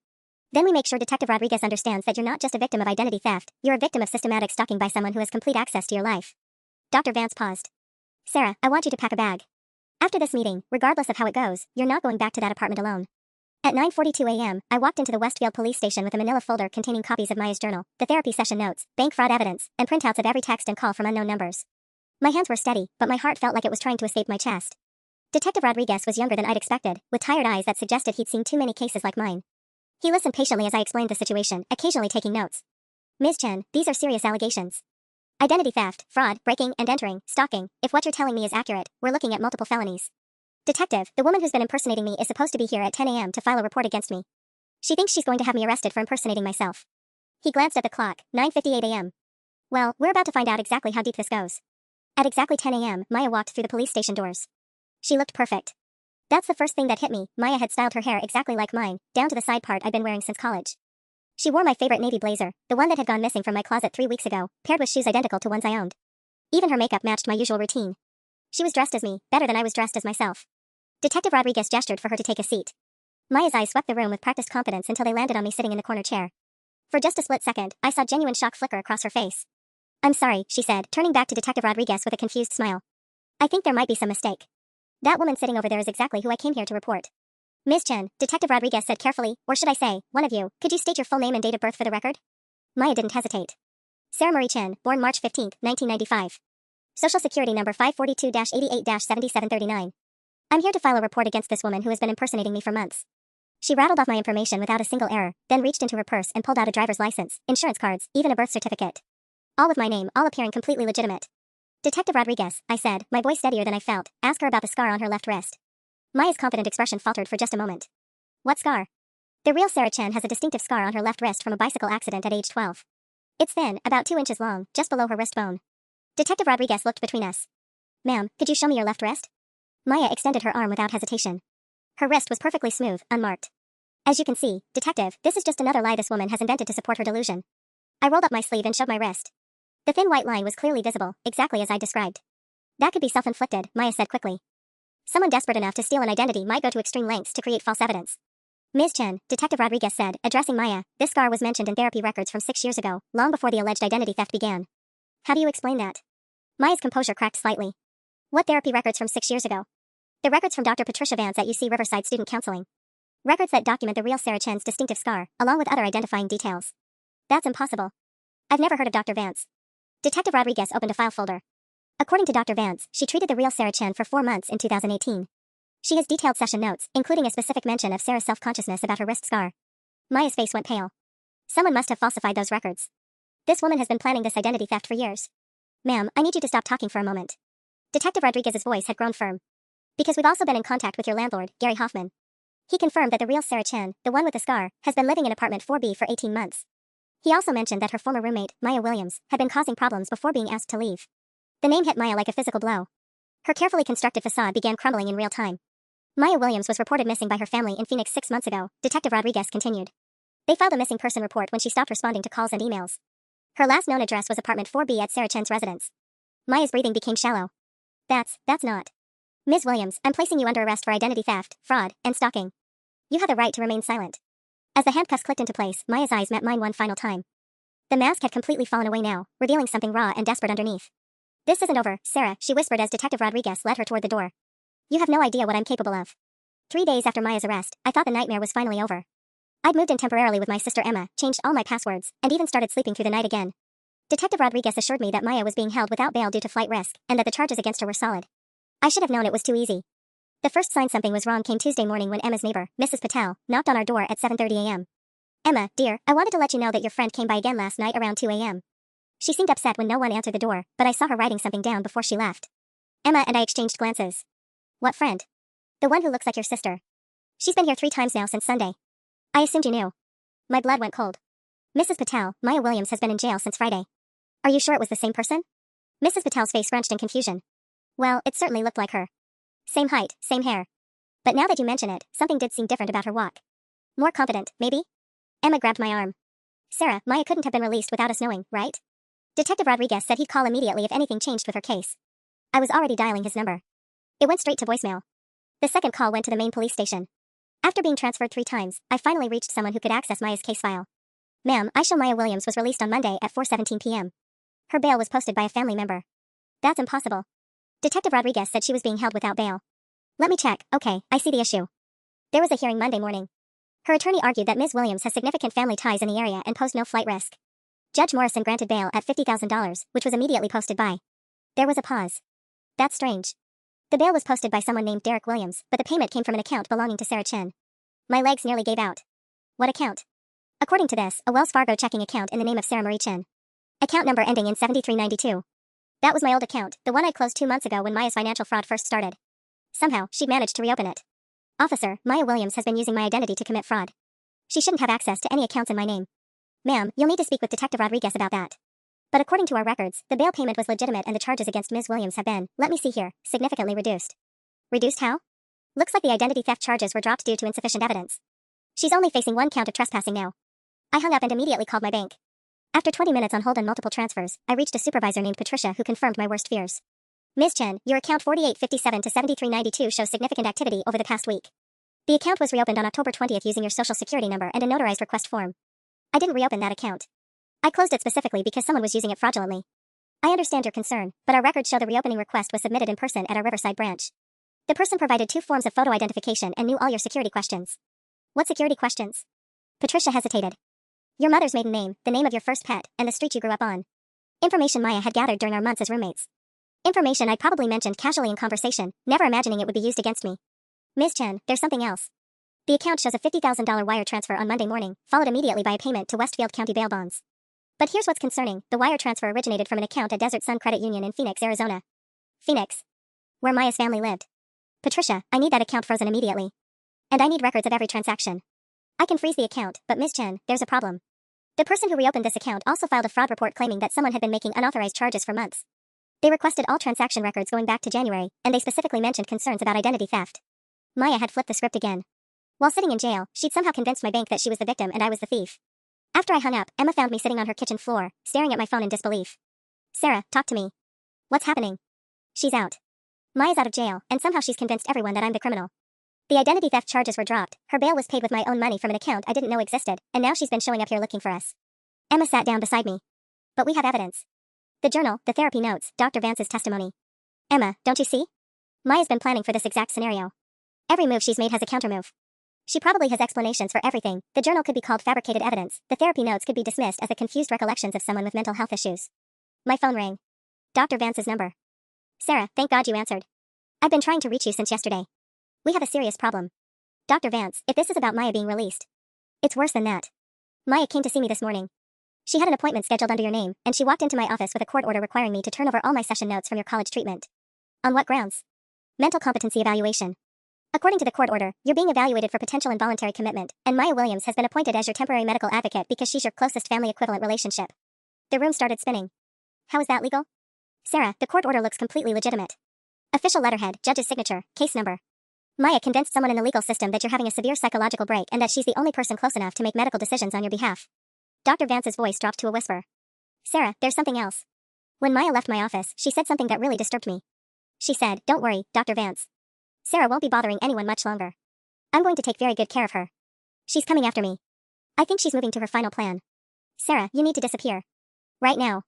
Then we make sure Detective Rodriguez understands that you're not just a victim of identity theft, you're a victim of systematic stalking by someone who has complete access to your life. Dr. Vance paused. Sarah, I want you to pack a bag. After this meeting, regardless of how it goes, you're not going back to that apartment alone. At 9:42 a.m., I walked into the Westfield police station with a manila folder containing copies of Maya's journal, the therapy session notes, bank fraud evidence, and printouts of every text and call from unknown numbers. My hands were steady, but my heart felt like it was trying to escape my chest. Detective Rodriguez was younger than I'd expected, with tired eyes that suggested he'd seen too many cases like mine. He listened patiently as I explained the situation, occasionally taking notes. Ms. Chen, these are serious allegations. Identity theft, fraud, breaking and entering, stalking. If what you're telling me is accurate, we're looking at multiple felonies. Detective, the woman who's been impersonating me is supposed to be here at 10 a.m. to file a report against me. She thinks she's going to have me arrested for impersonating myself. He glanced at the clock, 9:58 a.m. Well, we're about to find out exactly how deep this goes. At exactly 10 a.m., Maya walked through the police station doors. She looked perfect. That's the first thing that hit me, Maya had styled her hair exactly like mine, down to the side part I'd been wearing since college. She wore my favorite navy blazer, the one that had gone missing from my closet 3 weeks ago, paired with shoes identical to ones I owned. Even her makeup matched my usual routine. She was dressed as me, better than I was dressed as myself. Detective Rodriguez gestured for her to take a seat. Maya's eyes swept the room with practiced confidence until they landed on me sitting in the corner chair. For just a split second, I saw genuine shock flicker across her face. I'm sorry, she said, turning back to Detective Rodriguez with a confused smile. I think there might be some mistake. That woman sitting over there is exactly who I came here to report. Ms. Chen, Detective Rodriguez said carefully, or should I say, one of you, could you state your full name and date of birth for the record? Maya didn't hesitate. Sarah Marie Chen, born March 15, 1995. Social Security number 542-88-7739. I'm here to file a report against this woman who has been impersonating me for months. She rattled off my information without a single error, then reached into her purse and pulled out a driver's license, insurance cards, even a birth certificate. All with my name, all appearing completely legitimate. Detective Rodriguez, I said, my voice steadier than I felt, ask her about the scar on her left wrist. Maya's confident expression faltered for just a moment. What scar? The real Sarah Chen has a distinctive scar on her left wrist from a bicycle accident at age 12. It's thin, about 2 inches long, just below her wrist bone. Detective Rodriguez looked between us. Ma'am, could you show me your left wrist? Maya extended her arm without hesitation. Her wrist was perfectly smooth, unmarked. As you can see, Detective, this is just another lie this woman has invented to support her delusion. I rolled up my sleeve and showed my wrist. The thin white line was clearly visible, exactly as I described. That could be self-inflicted, Maya said quickly. Someone desperate enough to steal an identity might go to extreme lengths to create false evidence. Ms. Chen, Detective Rodriguez said, addressing Maya, this scar was mentioned in therapy records from 6 years ago, long before the alleged identity theft began. How do you explain that? Maya's composure cracked slightly. What therapy records from 6 years ago? The records from Dr. Patricia Vance at UC Riverside Student Counseling. Records that document the real Sarah Chen's distinctive scar, along with other identifying details. That's impossible. I've never heard of Dr. Vance. Detective Rodriguez opened a file folder. According to Dr. Vance, she treated the real Sarah Chen for 4 months in 2018. She has detailed session notes, including a specific mention of Sarah's self-consciousness about her wrist scar. Maya's face went pale. Someone must have falsified those records. This woman has been planning this identity theft for years. Ma'am, I need you to stop talking for a moment. Detective Rodriguez's voice had grown firm. Because we've also been in contact with your landlord, Gary Hoffman. He confirmed that the real Sarah Chen, the one with the scar, has been living in apartment 4B for 18 months. He also mentioned that her former roommate, Maya Williams, had been causing problems before being asked to leave. The name hit Maya like a physical blow. Her carefully constructed facade began crumbling in real time. Maya Williams was reported missing by her family in Phoenix 6 months ago, Detective Rodriguez continued. They filed a missing person report when she stopped responding to calls and emails. Her last known address was apartment 4B at Sarah Chen's residence. Maya's breathing became shallow. That's not. Ms. Williams, I'm placing you under arrest for identity theft, fraud, and stalking. You have the right to remain silent. As the handcuffs clicked into place, Maya's eyes met mine one final time. The mask had completely fallen away now, revealing something raw and desperate underneath. This isn't over, Sarah, she whispered as Detective Rodriguez led her toward the door. You have no idea what I'm capable of. 3 days after Maya's arrest, I thought the nightmare was finally over. I'd moved in temporarily with my sister Emma, changed all my passwords, and even started sleeping through the night again. Detective Rodriguez assured me that Maya was being held without bail due to flight risk, and that the charges against her were solid. I should have known it was too easy. The first sign something was wrong came Tuesday morning when Emma's neighbor, Mrs. Patel, knocked on our door at 7:30 a.m. Emma, dear, I wanted to let you know that your friend came by again last night around 2 a.m. She seemed upset when no one answered the door, but I saw her writing something down before she left. Emma and I exchanged glances. What friend? The one who looks like your sister. She's been here 3 times now since Sunday. I assumed you knew. My blood went cold. Mrs. Patel, Maya Williams has been in jail since Friday. Are you sure it was the same person? Mrs. Patel's face scrunched in confusion. Well, it certainly looked like her. Same height, same hair. But now that you mention it, something did seem different about her walk. More confident, maybe? Emma grabbed my arm. Sarah, Maya couldn't have been released without us knowing, right? Detective Rodriguez said he'd call immediately if anything changed with her case. I was already dialing his number. It went straight to voicemail. The second call went to the main police station. After being transferred 3 times, I finally reached someone who could access Maya's case file. Ma'am, I show Maya Williams was released on Monday at 4:17 p.m. Her bail was posted by a family member. That's impossible. Detective Rodriguez said she was being held without bail. Let me check. Okay, I see the issue. There was a hearing Monday morning. Her attorney argued that Ms. Williams has significant family ties in the area and posed no flight risk. Judge Morrison granted bail at $50,000, which was immediately posted by. There was a pause. That's strange. The bail was posted by someone named Derek Williams, but the payment came from an account belonging to Sarah Chen. My legs nearly gave out. What account? According to this, a Wells Fargo checking account in the name of Sarah Marie Chen. Account number ending in 7392. That was my old account, the one I closed 2 months ago when Maya's financial fraud first started. Somehow, she'd managed to reopen it. Officer, Maya Williams has been using my identity to commit fraud. She shouldn't have access to any accounts in my name. Ma'am, you'll need to speak with Detective Rodriguez about that. But according to our records, the bail payment was legitimate and the charges against Ms. Williams have been, let me see here, significantly reduced. Reduced how? Looks like the identity theft charges were dropped due to insufficient evidence. She's only facing 1 count of trespassing now. I hung up and immediately called my bank. After 20 minutes on hold and multiple transfers, I reached a supervisor named Patricia who confirmed my worst fears. Ms. Chen, your account 4857 to 7392 shows significant activity over the past week. The account was reopened on October 20th using your social security number and a notarized request form. I didn't reopen that account. I closed it specifically because someone was using it fraudulently. I understand your concern, but our records show the reopening request was submitted in person at our Riverside branch. The person provided 2 forms of photo identification and knew all your security questions. What security questions? Patricia hesitated. Your mother's maiden name, the name of your first pet, and the street you grew up on. Information Maya had gathered during our months as roommates. Information I'd probably mentioned casually in conversation, never imagining it would be used against me. Ms. Chen, there's something else. The account shows a $50,000 wire transfer on Monday morning, followed immediately by a payment to Westfield County bail bonds. But here's what's concerning, the wire transfer originated from an account at Desert Sun Credit Union in Phoenix, Arizona. Phoenix. Where Maya's family lived. Patricia, I need that account frozen immediately. And I need records of every transaction. I can freeze the account, but Ms. Chen, there's a problem. The person who reopened this account also filed a fraud report claiming that someone had been making unauthorized charges for months. They requested all transaction records going back to January, and they specifically mentioned concerns about identity theft. Maya had flipped the script again. While sitting in jail, she'd somehow convinced my bank that she was the victim and I was the thief. After I hung up, Emma found me sitting on her kitchen floor, staring at my phone in disbelief. Sarah, talk to me. What's happening? She's out. Maya's out of jail, and somehow she's convinced everyone that I'm the criminal. The identity theft charges were dropped, her bail was paid with my own money from an account I didn't know existed, and now she's been showing up here looking for us. Emma sat down beside me. But we have evidence. The journal, the therapy notes, Dr. Vance's testimony. Emma, don't you see? Maya's been planning for this exact scenario. Every move she's made has a countermove. She probably has explanations for everything. The journal could be called fabricated evidence. The therapy notes could be dismissed as the confused recollections of someone with mental health issues. My phone rang. Dr. Vance's number. Sarah, thank God you answered. I've been trying to reach you since yesterday. We have a serious problem. Dr. Vance, if this is about Maya being released. It's worse than that. Maya came to see me this morning. She had an appointment scheduled under your name, and she walked into my office with a court order requiring me to turn over all my session notes from your college treatment. On what grounds? Mental competency evaluation. According to the court order, you're being evaluated for potential involuntary commitment, and Maya Williams has been appointed as your temporary medical advocate because she's your closest family equivalent relationship. The room started spinning. How is that legal? Sarah, the court order looks completely legitimate. Official letterhead, judge's signature, case number. Maya convinced someone in the legal system that you're having a severe psychological break and that she's the only person close enough to make medical decisions on your behalf. Dr. Vance's voice dropped to a whisper. Sarah, there's something else. When Maya left my office, she said something that really disturbed me. She said, "Don't worry, Dr. Vance. Sarah won't be bothering anyone much longer. I'm going to take very good care of her. She's coming after me. I think she's moving to her final plan. Sarah, you need to disappear. Right now.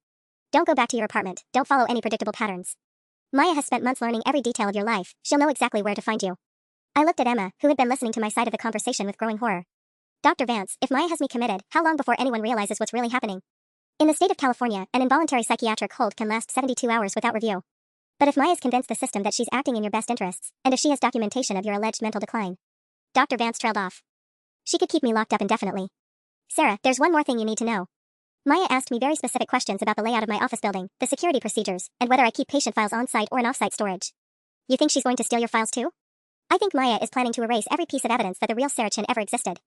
Don't go back to your apartment, don't follow any predictable patterns. Maya has spent months learning every detail of your life, she'll know exactly where to find you." I looked at Emma, who had been listening to my side of the conversation with growing horror. Dr. Vance, if Maya has me committed, how long before anyone realizes what's really happening? In the state of California, an involuntary psychiatric hold can last 72 hours without review. But if Maya's convinced the system that she's acting in your best interests, and if she has documentation of your alleged mental decline. Dr. Vance trailed off. She could keep me locked up indefinitely. Sarah, there's one more thing you need to know. Maya asked me very specific questions about the layout of my office building, the security procedures, and whether I keep patient files on-site or in off-site storage. You think she's going to steal your files too? I think Maya is planning to erase every piece of evidence that the real Sarah Chin ever existed.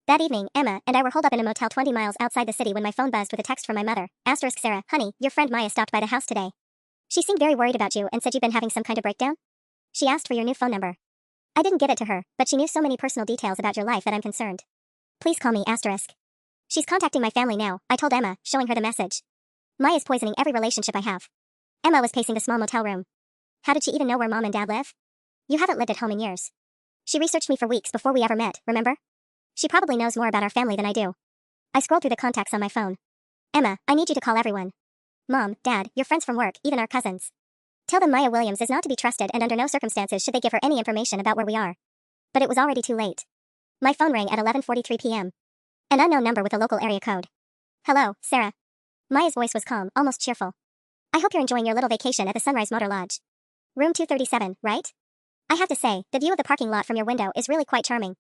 That evening, Emma and I were holed up in a motel 20 miles outside the city when my phone buzzed with a text from my mother. Sarah, honey, your friend Maya stopped by the house today. She seemed very worried about you and said you'd been having some kind of breakdown. She asked for your new phone number. I didn't give it to her, but she knew so many personal details about your life that I'm concerned. Please call me *. She's contacting my family now, I told Emma, showing her the message. Maya's poisoning every relationship I have. Emma was pacing the small motel room. How did she even know where Mom and Dad live? You haven't lived at home in years. She researched me for weeks before we ever met, remember? She probably knows more about our family than I do. I scrolled through the contacts on my phone. Emma, I need you to call everyone. Mom, Dad, your friends from work, even our cousins. Tell them Maya Williams is not to be trusted and under no circumstances should they give her any information about where we are. But it was already too late. My phone rang at 11:43 p.m. An unknown number with a local area code. Hello, Sarah. Maya's voice was calm, almost cheerful. I hope you're enjoying your little vacation at the Sunrise Motor Lodge. Room 237, right? I have to say, the view of the parking lot from your window is really quite charming.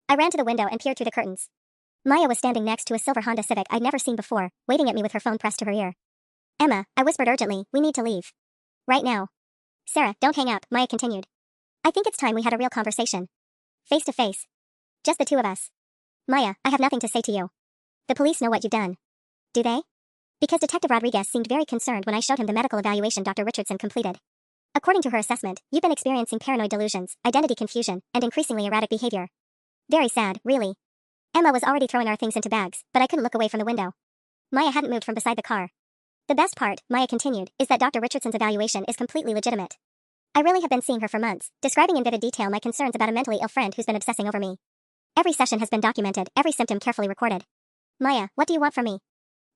I ran to the window and peered through the curtains. Maya was standing next to a silver Honda Civic I'd never seen before, waving at me with her phone pressed to her ear. Emma, I whispered urgently, we need to leave. Right now. Sarah, don't hang up, Maya continued. I think it's time we had a real conversation. Face to face. Just the two of us. Maya, I have nothing to say to you. The police know what you've done. Do they? Because Detective Rodriguez seemed very concerned when I showed him the medical evaluation Dr. Richardson completed. According to her assessment, you've been experiencing paranoid delusions, identity confusion, and increasingly erratic behavior. Very sad, really. Emma was already throwing our things into bags, but I couldn't look away from the window. Maya hadn't moved from beside the car. The best part, Maya continued, is that Dr. Richardson's evaluation is completely legitimate. I really have been seeing her for months, describing in vivid detail my concerns about a mentally ill friend who's been obsessing over me. Every session has been documented, every symptom carefully recorded. Maya, what do you want from me?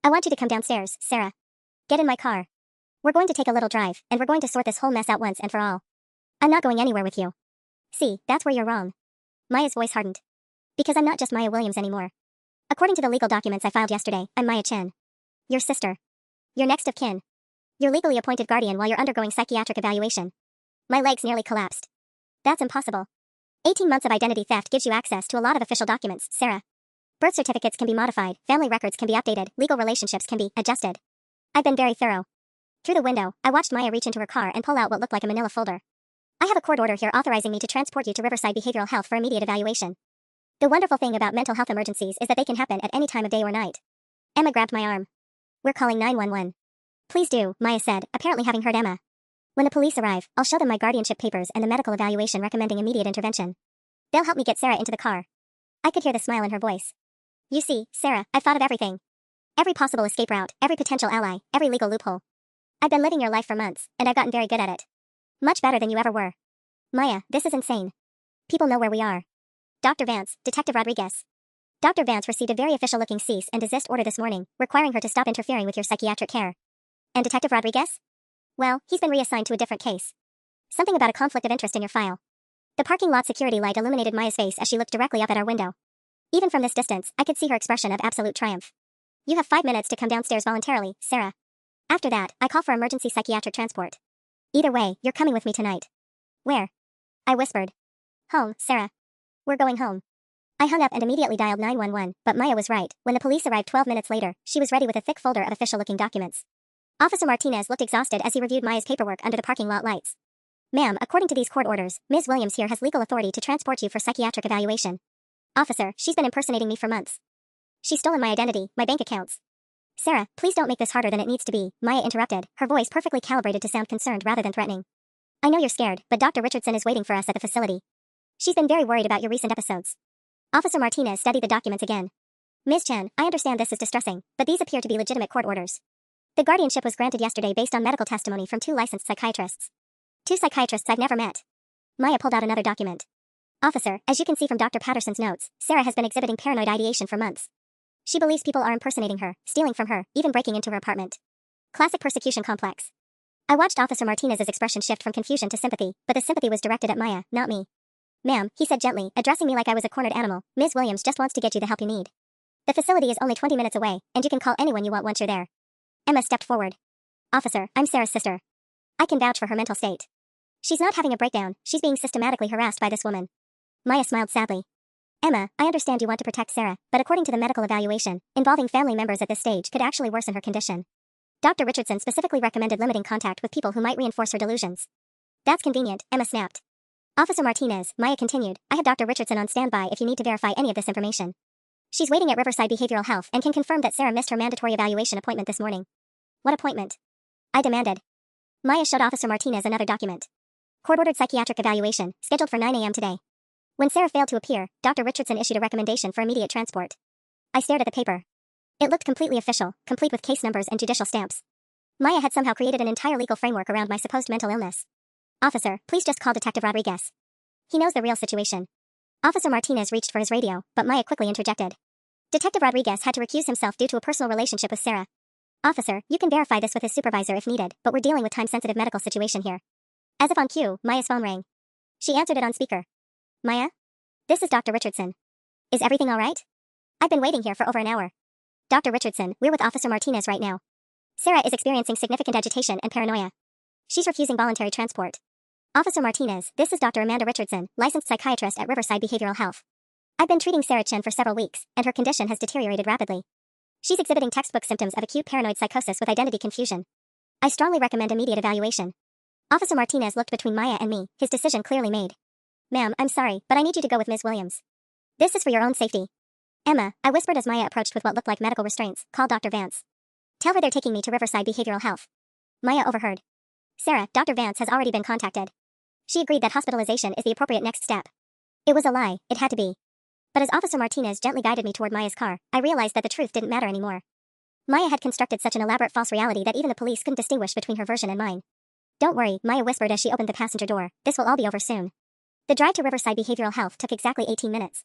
I want you to come downstairs, Sarah. Get in my car. We're going to take a little drive, and we're going to sort this whole mess out once and for all. I'm not going anywhere with you. See, that's where you're wrong. Maya's voice hardened. Because I'm not just Maya Williams anymore. According to the legal documents I filed yesterday, I'm Maya Chen. Your sister. Your next of kin. Your legally appointed guardian while you're undergoing psychiatric evaluation. My legs nearly collapsed. That's impossible. 18 months of identity theft gives you access to a lot of official documents, Sarah. Birth certificates can be modified, family records can be updated, legal relationships can be adjusted. I've been very thorough. Through the window, I watched Maya reach into her car and pull out what looked like a manila folder. I have a court order here authorizing me to transport you to Riverside Behavioral Health for immediate evaluation. The wonderful thing about mental health emergencies is that they can happen at any time of day or night. Emma grabbed my arm. We're calling 911. Please do, Maya said, apparently having heard Emma. When the police arrive, I'll show them my guardianship papers and the medical evaluation recommending immediate intervention. They'll help me get Sarah into the car. I could hear the smile in her voice. You see, Sarah, I've thought of everything. Every possible escape route, every potential ally, every legal loophole. I've been living your life for months, and I've gotten very good at it. Much better than you ever were. Maya, this is insane. People know where we are. Dr. Vance, Detective Rodriguez. Dr. Vance received a very official-looking cease and desist order this morning, requiring her to stop interfering with your psychiatric care. And Detective Rodriguez? Well, he's been reassigned to a different case. Something about a conflict of interest in your file. The parking lot security light illuminated Maya's face as she looked directly up at our window. Even from this distance, I could see her expression of absolute triumph. You have 5 minutes to come downstairs voluntarily, Sarah. After that, I call for emergency psychiatric transport. Either way, you're coming with me tonight. Where? I whispered. Home, Sarah. We're going home. I hung up and immediately dialed 911, but Maya was right. When the police arrived 12 minutes later, she was ready with a thick folder of official-looking documents. Officer Martinez looked exhausted as he reviewed Maya's paperwork under the parking lot lights. Ma'am, according to these court orders, Ms. Williams here has legal authority to transport you for psychiatric evaluation. Officer, she's been impersonating me for months. She's stolen my identity, my bank accounts. Sarah, please don't make this harder than it needs to be, Maya interrupted, her voice perfectly calibrated to sound concerned rather than threatening. I know you're scared, but Dr. Richardson is waiting for us at the facility. She's been very worried about your recent episodes. Officer Martinez studied the documents again. Ms. Chen, I understand this is distressing, but these appear to be legitimate court orders. The guardianship was granted yesterday based on medical testimony from 2 licensed psychiatrists. 2 psychiatrists I've never met. Maya pulled out another document. Officer, as you can see from Dr. Patterson's notes, Sarah has been exhibiting paranoid ideation for months. She believes people are impersonating her, stealing from her, even breaking into her apartment. Classic persecution complex. I watched Officer Martinez's expression shift from confusion to sympathy, but the sympathy was directed at Maya, not me. Ma'am, he said gently, addressing me like I was a cornered animal, Ms. Williams just wants to get you the help you need. The facility is only 20 minutes away, and you can call anyone you want once you're there. Emma stepped forward. Officer, I'm Sarah's sister. I can vouch for her mental state. She's not having a breakdown, she's being systematically harassed by this woman. Maya smiled sadly. Emma, I understand you want to protect Sarah, but according to the medical evaluation, involving family members at this stage could actually worsen her condition. Dr. Richardson specifically recommended limiting contact with people who might reinforce her delusions. That's convenient, Emma snapped. Officer Martinez, Maya continued, I have Dr. Richardson on standby if you need to verify any of this information. She's waiting at Riverside Behavioral Health and can confirm that Sarah missed her mandatory evaluation appointment this morning. What appointment? I demanded. Maya showed Officer Martinez another document. Court-ordered psychiatric evaluation, scheduled for 9 a.m. today. When Sarah failed to appear, Dr. Richardson issued a recommendation for immediate transport. I stared at the paper. It looked completely official, complete with case numbers and judicial stamps. Maya had somehow created an entire legal framework around my supposed mental illness. Officer, please just call Detective Rodriguez. He knows the real situation. Officer Martinez reached for his radio, but Maya quickly interjected. Detective Rodriguez had to recuse himself due to a personal relationship with Sarah. Officer, you can verify this with his supervisor if needed, but we're dealing with time-sensitive medical situation here. As if on cue, Maya's phone rang. She answered it on speaker. Maya? This is Dr. Richardson. Is everything all right? I've been waiting here for over an hour. Dr. Richardson, we're with Officer Martinez right now. Sarah is experiencing significant agitation and paranoia. She's refusing voluntary transport. Officer Martinez, this is Dr. Amanda Richardson, licensed psychiatrist at Riverside Behavioral Health. I've been treating Sarah Chen for several weeks, and her condition has deteriorated rapidly. She's exhibiting textbook symptoms of acute paranoid psychosis with identity confusion. I strongly recommend immediate evaluation. Officer Martinez looked between Maya and me, his decision clearly made. Ma'am, I'm sorry, but I need you to go with Ms. Williams. This is for your own safety. Emma, I whispered as Maya approached with what looked like medical restraints, call Dr. Vance. Tell her they're taking me to Riverside Behavioral Health. Maya overheard. Sarah, Dr. Vance has already been contacted. She agreed that hospitalization is the appropriate next step. It was a lie, it had to be. But as Officer Martinez gently guided me toward Maya's car, I realized that the truth didn't matter anymore. Maya had constructed such an elaborate false reality that even the police couldn't distinguish between her version and mine. Don't worry, Maya whispered as she opened the passenger door, this will all be over soon. The drive to Riverside Behavioral Health took exactly 18 minutes.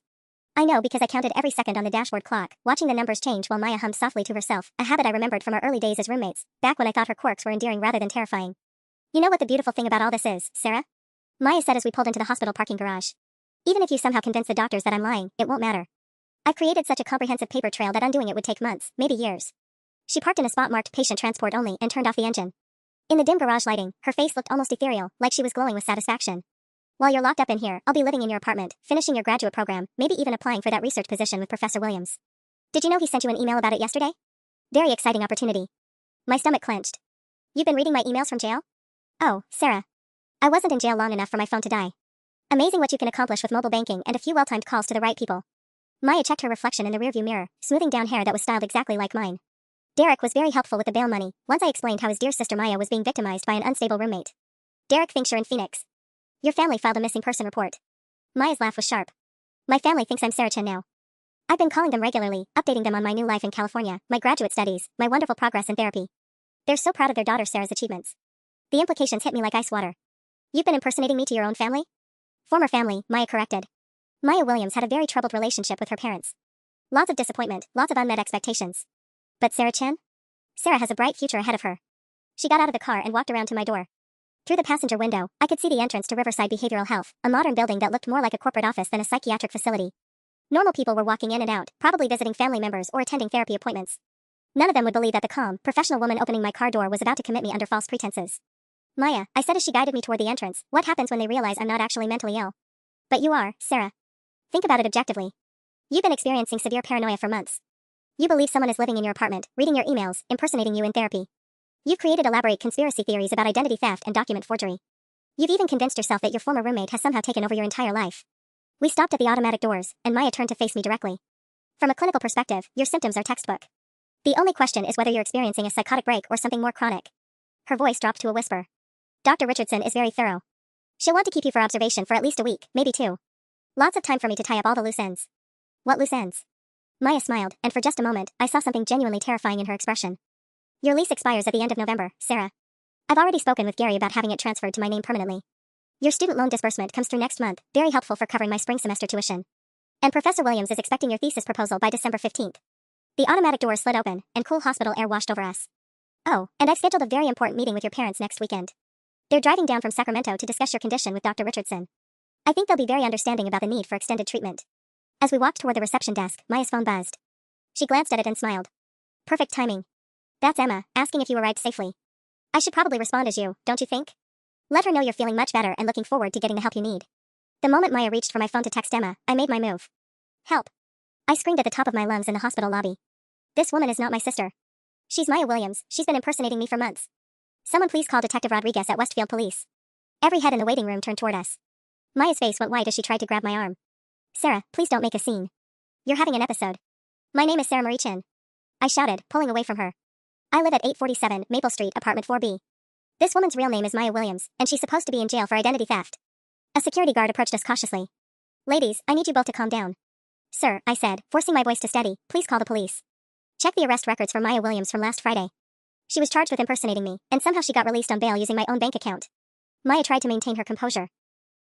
I know because I counted every second on the dashboard clock, watching the numbers change while Maya hummed softly to herself, a habit I remembered from our early days as roommates, back when I thought her quirks were endearing rather than terrifying. You know what the beautiful thing about all this is, Sarah? Maya said as we pulled into the hospital parking garage. Even if you somehow convince the doctors that I'm lying, it won't matter. I've created such a comprehensive paper trail that undoing it would take months, maybe years. She parked in a spot marked patient transport only and turned off the engine. In the dim garage lighting, her face looked almost ethereal, like she was glowing with satisfaction. While you're locked up in here, I'll be living in your apartment, finishing your graduate program, maybe even applying for that research position with Professor Williams. Did you know he sent you an email about it yesterday? Very exciting opportunity. My stomach clenched. You've been reading my emails from jail? Oh, Sarah. I wasn't in jail long enough for my phone to die. Amazing what you can accomplish with mobile banking and a few well-timed calls to the right people. Maya checked her reflection in the rearview mirror, smoothing down hair that was styled exactly like mine. Derek was very helpful with the bail money, once I explained how his dear sister Maya was being victimized by an unstable roommate. Derek thinks you're in Phoenix. Your family filed a missing person report. Maya's laugh was sharp. My family thinks I'm Sarah Chen now. I've been calling them regularly, updating them on my new life in California, my graduate studies, my wonderful progress in therapy. They're so proud of their daughter Sarah's achievements. The implications hit me like ice water. You've been impersonating me to your own family? Former family, Maya corrected. Maya Williams had a very troubled relationship with her parents. Lots of disappointment, lots of unmet expectations. But Sarah Chen? Sarah has a bright future ahead of her. She got out of the car and walked around to my door. Through the passenger window, I could see the entrance to Riverside Behavioral Health, a modern building that looked more like a corporate office than a psychiatric facility. Normal people were walking in and out, probably visiting family members or attending therapy appointments. None of them would believe that the calm, professional woman opening my car door was about to commit me under false pretenses. Maya, I said as she guided me toward the entrance, what happens when they realize I'm not actually mentally ill? But you are, Sarah. Think about it objectively. You've been experiencing severe paranoia for months. You believe someone is living in your apartment, reading your emails, impersonating you in therapy. You've created elaborate conspiracy theories about identity theft and document forgery. You've even convinced yourself that your former roommate has somehow taken over your entire life. We stopped at the automatic doors, and Maya turned to face me directly. From a clinical perspective, your symptoms are textbook. The only question is whether you're experiencing a psychotic break or something more chronic. Her voice dropped to a whisper. Dr. Richardson is very thorough. She'll want to keep you for observation for at least a week, maybe 2. Lots of time for me to tie up all the loose ends. What loose ends? Maya smiled, and for just a moment, I saw something genuinely terrifying in her expression. Your lease expires at the end of November, Sarah. I've already spoken with Gary about having it transferred to my name permanently. Your student loan disbursement comes through next month, very helpful for covering my spring semester tuition. And Professor Williams is expecting your thesis proposal by December 15th. The automatic door slid open, and cool hospital air washed over us. Oh, and I've scheduled a very important meeting with your parents next weekend. They're driving down from Sacramento to discuss your condition with Dr. Richardson. I think they'll be very understanding about the need for extended treatment. As we walked toward the reception desk, Maya's phone buzzed. She glanced at it and smiled. Perfect timing. That's Emma, asking if you arrived safely. I should probably respond as you, don't you think? Let her know you're feeling much better and looking forward to getting the help you need. The moment Maya reached for my phone to text Emma, I made my move. Help. I screamed at the top of my lungs in the hospital lobby. This woman is not my sister. She's Maya Williams, she's been impersonating me for months. Someone please call Detective Rodriguez at Westfield Police. Every head in the waiting room turned toward us. Maya's face went white as she tried to grab my arm. Sarah, please don't make a scene. You're having an episode. My name is Sarah Marie Chin. I shouted, pulling away from her. I live at 847 Maple Street, apartment 4B. This woman's real name is Maya Williams, and she's supposed to be in jail for identity theft. A security guard approached us cautiously. Ladies, I need you both to calm down. Sir, I said, forcing my voice to steady, please call the police. Check the arrest records for Maya Williams from last Friday. She was charged with impersonating me, and somehow she got released on bail using my own bank account. Maya tried to maintain her composure.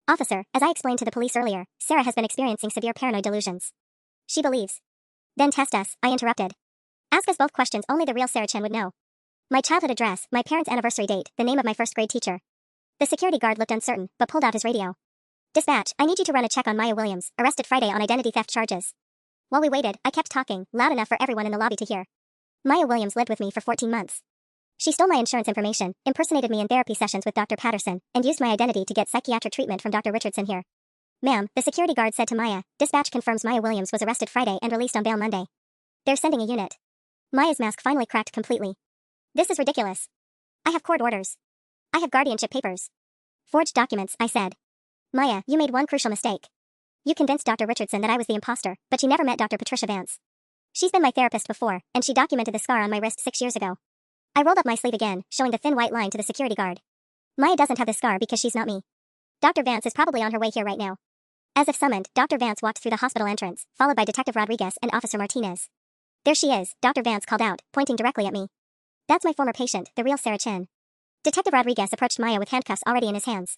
Officer, as I explained to the police earlier, Sarah has been experiencing severe paranoid delusions. She believes. Then test us, I interrupted. Ask us both questions only the real Sarah Chen would know. My childhood address, my parents' anniversary date, the name of my first grade teacher. The security guard looked uncertain, but pulled out his radio. Dispatch, I need you to run a check on Maya Williams, arrested Friday on identity theft charges. While we waited, I kept talking, loud enough for everyone in the lobby to hear. Maya Williams lived with me for 14 months. She stole my insurance information, impersonated me in therapy sessions with Dr. Patterson, and used my identity to get psychiatric treatment from Dr. Richardson here. Ma'am, the security guard said to Maya, dispatch confirms Maya Williams was arrested Friday and released on bail Monday. They're sending a unit. Maya's mask finally cracked completely. This is ridiculous. I have court orders. I have guardianship papers. Forged documents, I said. Maya, you made one crucial mistake. You convinced Dr. Richardson that I was the imposter, but you never met Dr. Patricia Vance. She's been my therapist before, and she documented the scar on my wrist 6 years ago. I rolled up my sleeve again, showing the thin white line to the security guard. Maya doesn't have the scar because she's not me. Dr. Vance is probably on her way here right now. As if summoned, Dr. Vance walked through the hospital entrance, followed by Detective Rodriguez and Officer Martinez. There she is, Dr. Vance called out, pointing directly at me. That's my former patient, the real Sarah Chen. Detective Rodriguez approached Maya with handcuffs already in his hands.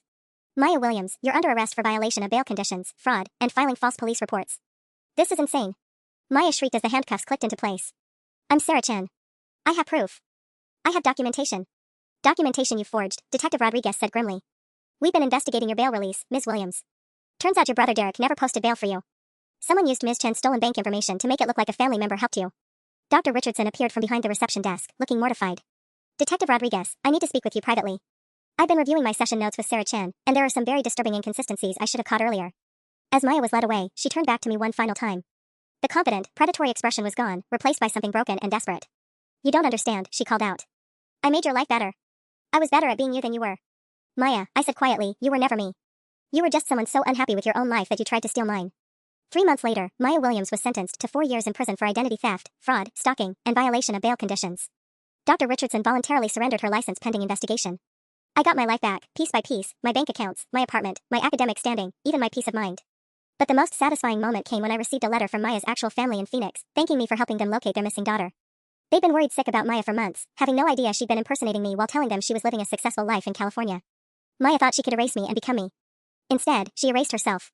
Maya Williams, you're under arrest for violation of bail conditions, fraud, and filing false police reports. This is insane. Maya shrieked as the handcuffs clicked into place. I'm Sarah Chen. I have proof. I have documentation. Documentation you forged, Detective Rodriguez said grimly. We've been investigating your bail release, Ms. Williams. Turns out your brother Derek never posted bail for you. Someone used Ms. Chen's stolen bank information to make it look like a family member helped you. Dr. Richardson appeared from behind the reception desk, looking mortified. Detective Rodriguez, I need to speak with you privately. I've been reviewing my session notes with Sarah Chen, and there are some very disturbing inconsistencies I should have caught earlier. As Maya was led away, she turned back to me one final time. The confident, predatory expression was gone, replaced by something broken and desperate. You don't understand, she called out. I made your life better. I was better at being you than you were. Maya, I said quietly, you were never me. You were just someone so unhappy with your own life that you tried to steal mine. 3 months later, Maya Williams was sentenced to 4 years in prison for identity theft, fraud, stalking, and violation of bail conditions. Dr. Richardson voluntarily surrendered her license pending investigation. I got my life back, piece by piece, my bank accounts, my apartment, my academic standing, even my peace of mind. But the most satisfying moment came when I received a letter from Maya's actual family in Phoenix, thanking me for helping them locate their missing daughter. They'd been worried sick about Maya for months, having no idea she'd been impersonating me while telling them she was living a successful life in California. Maya thought she could erase me and become me. Instead, she erased herself.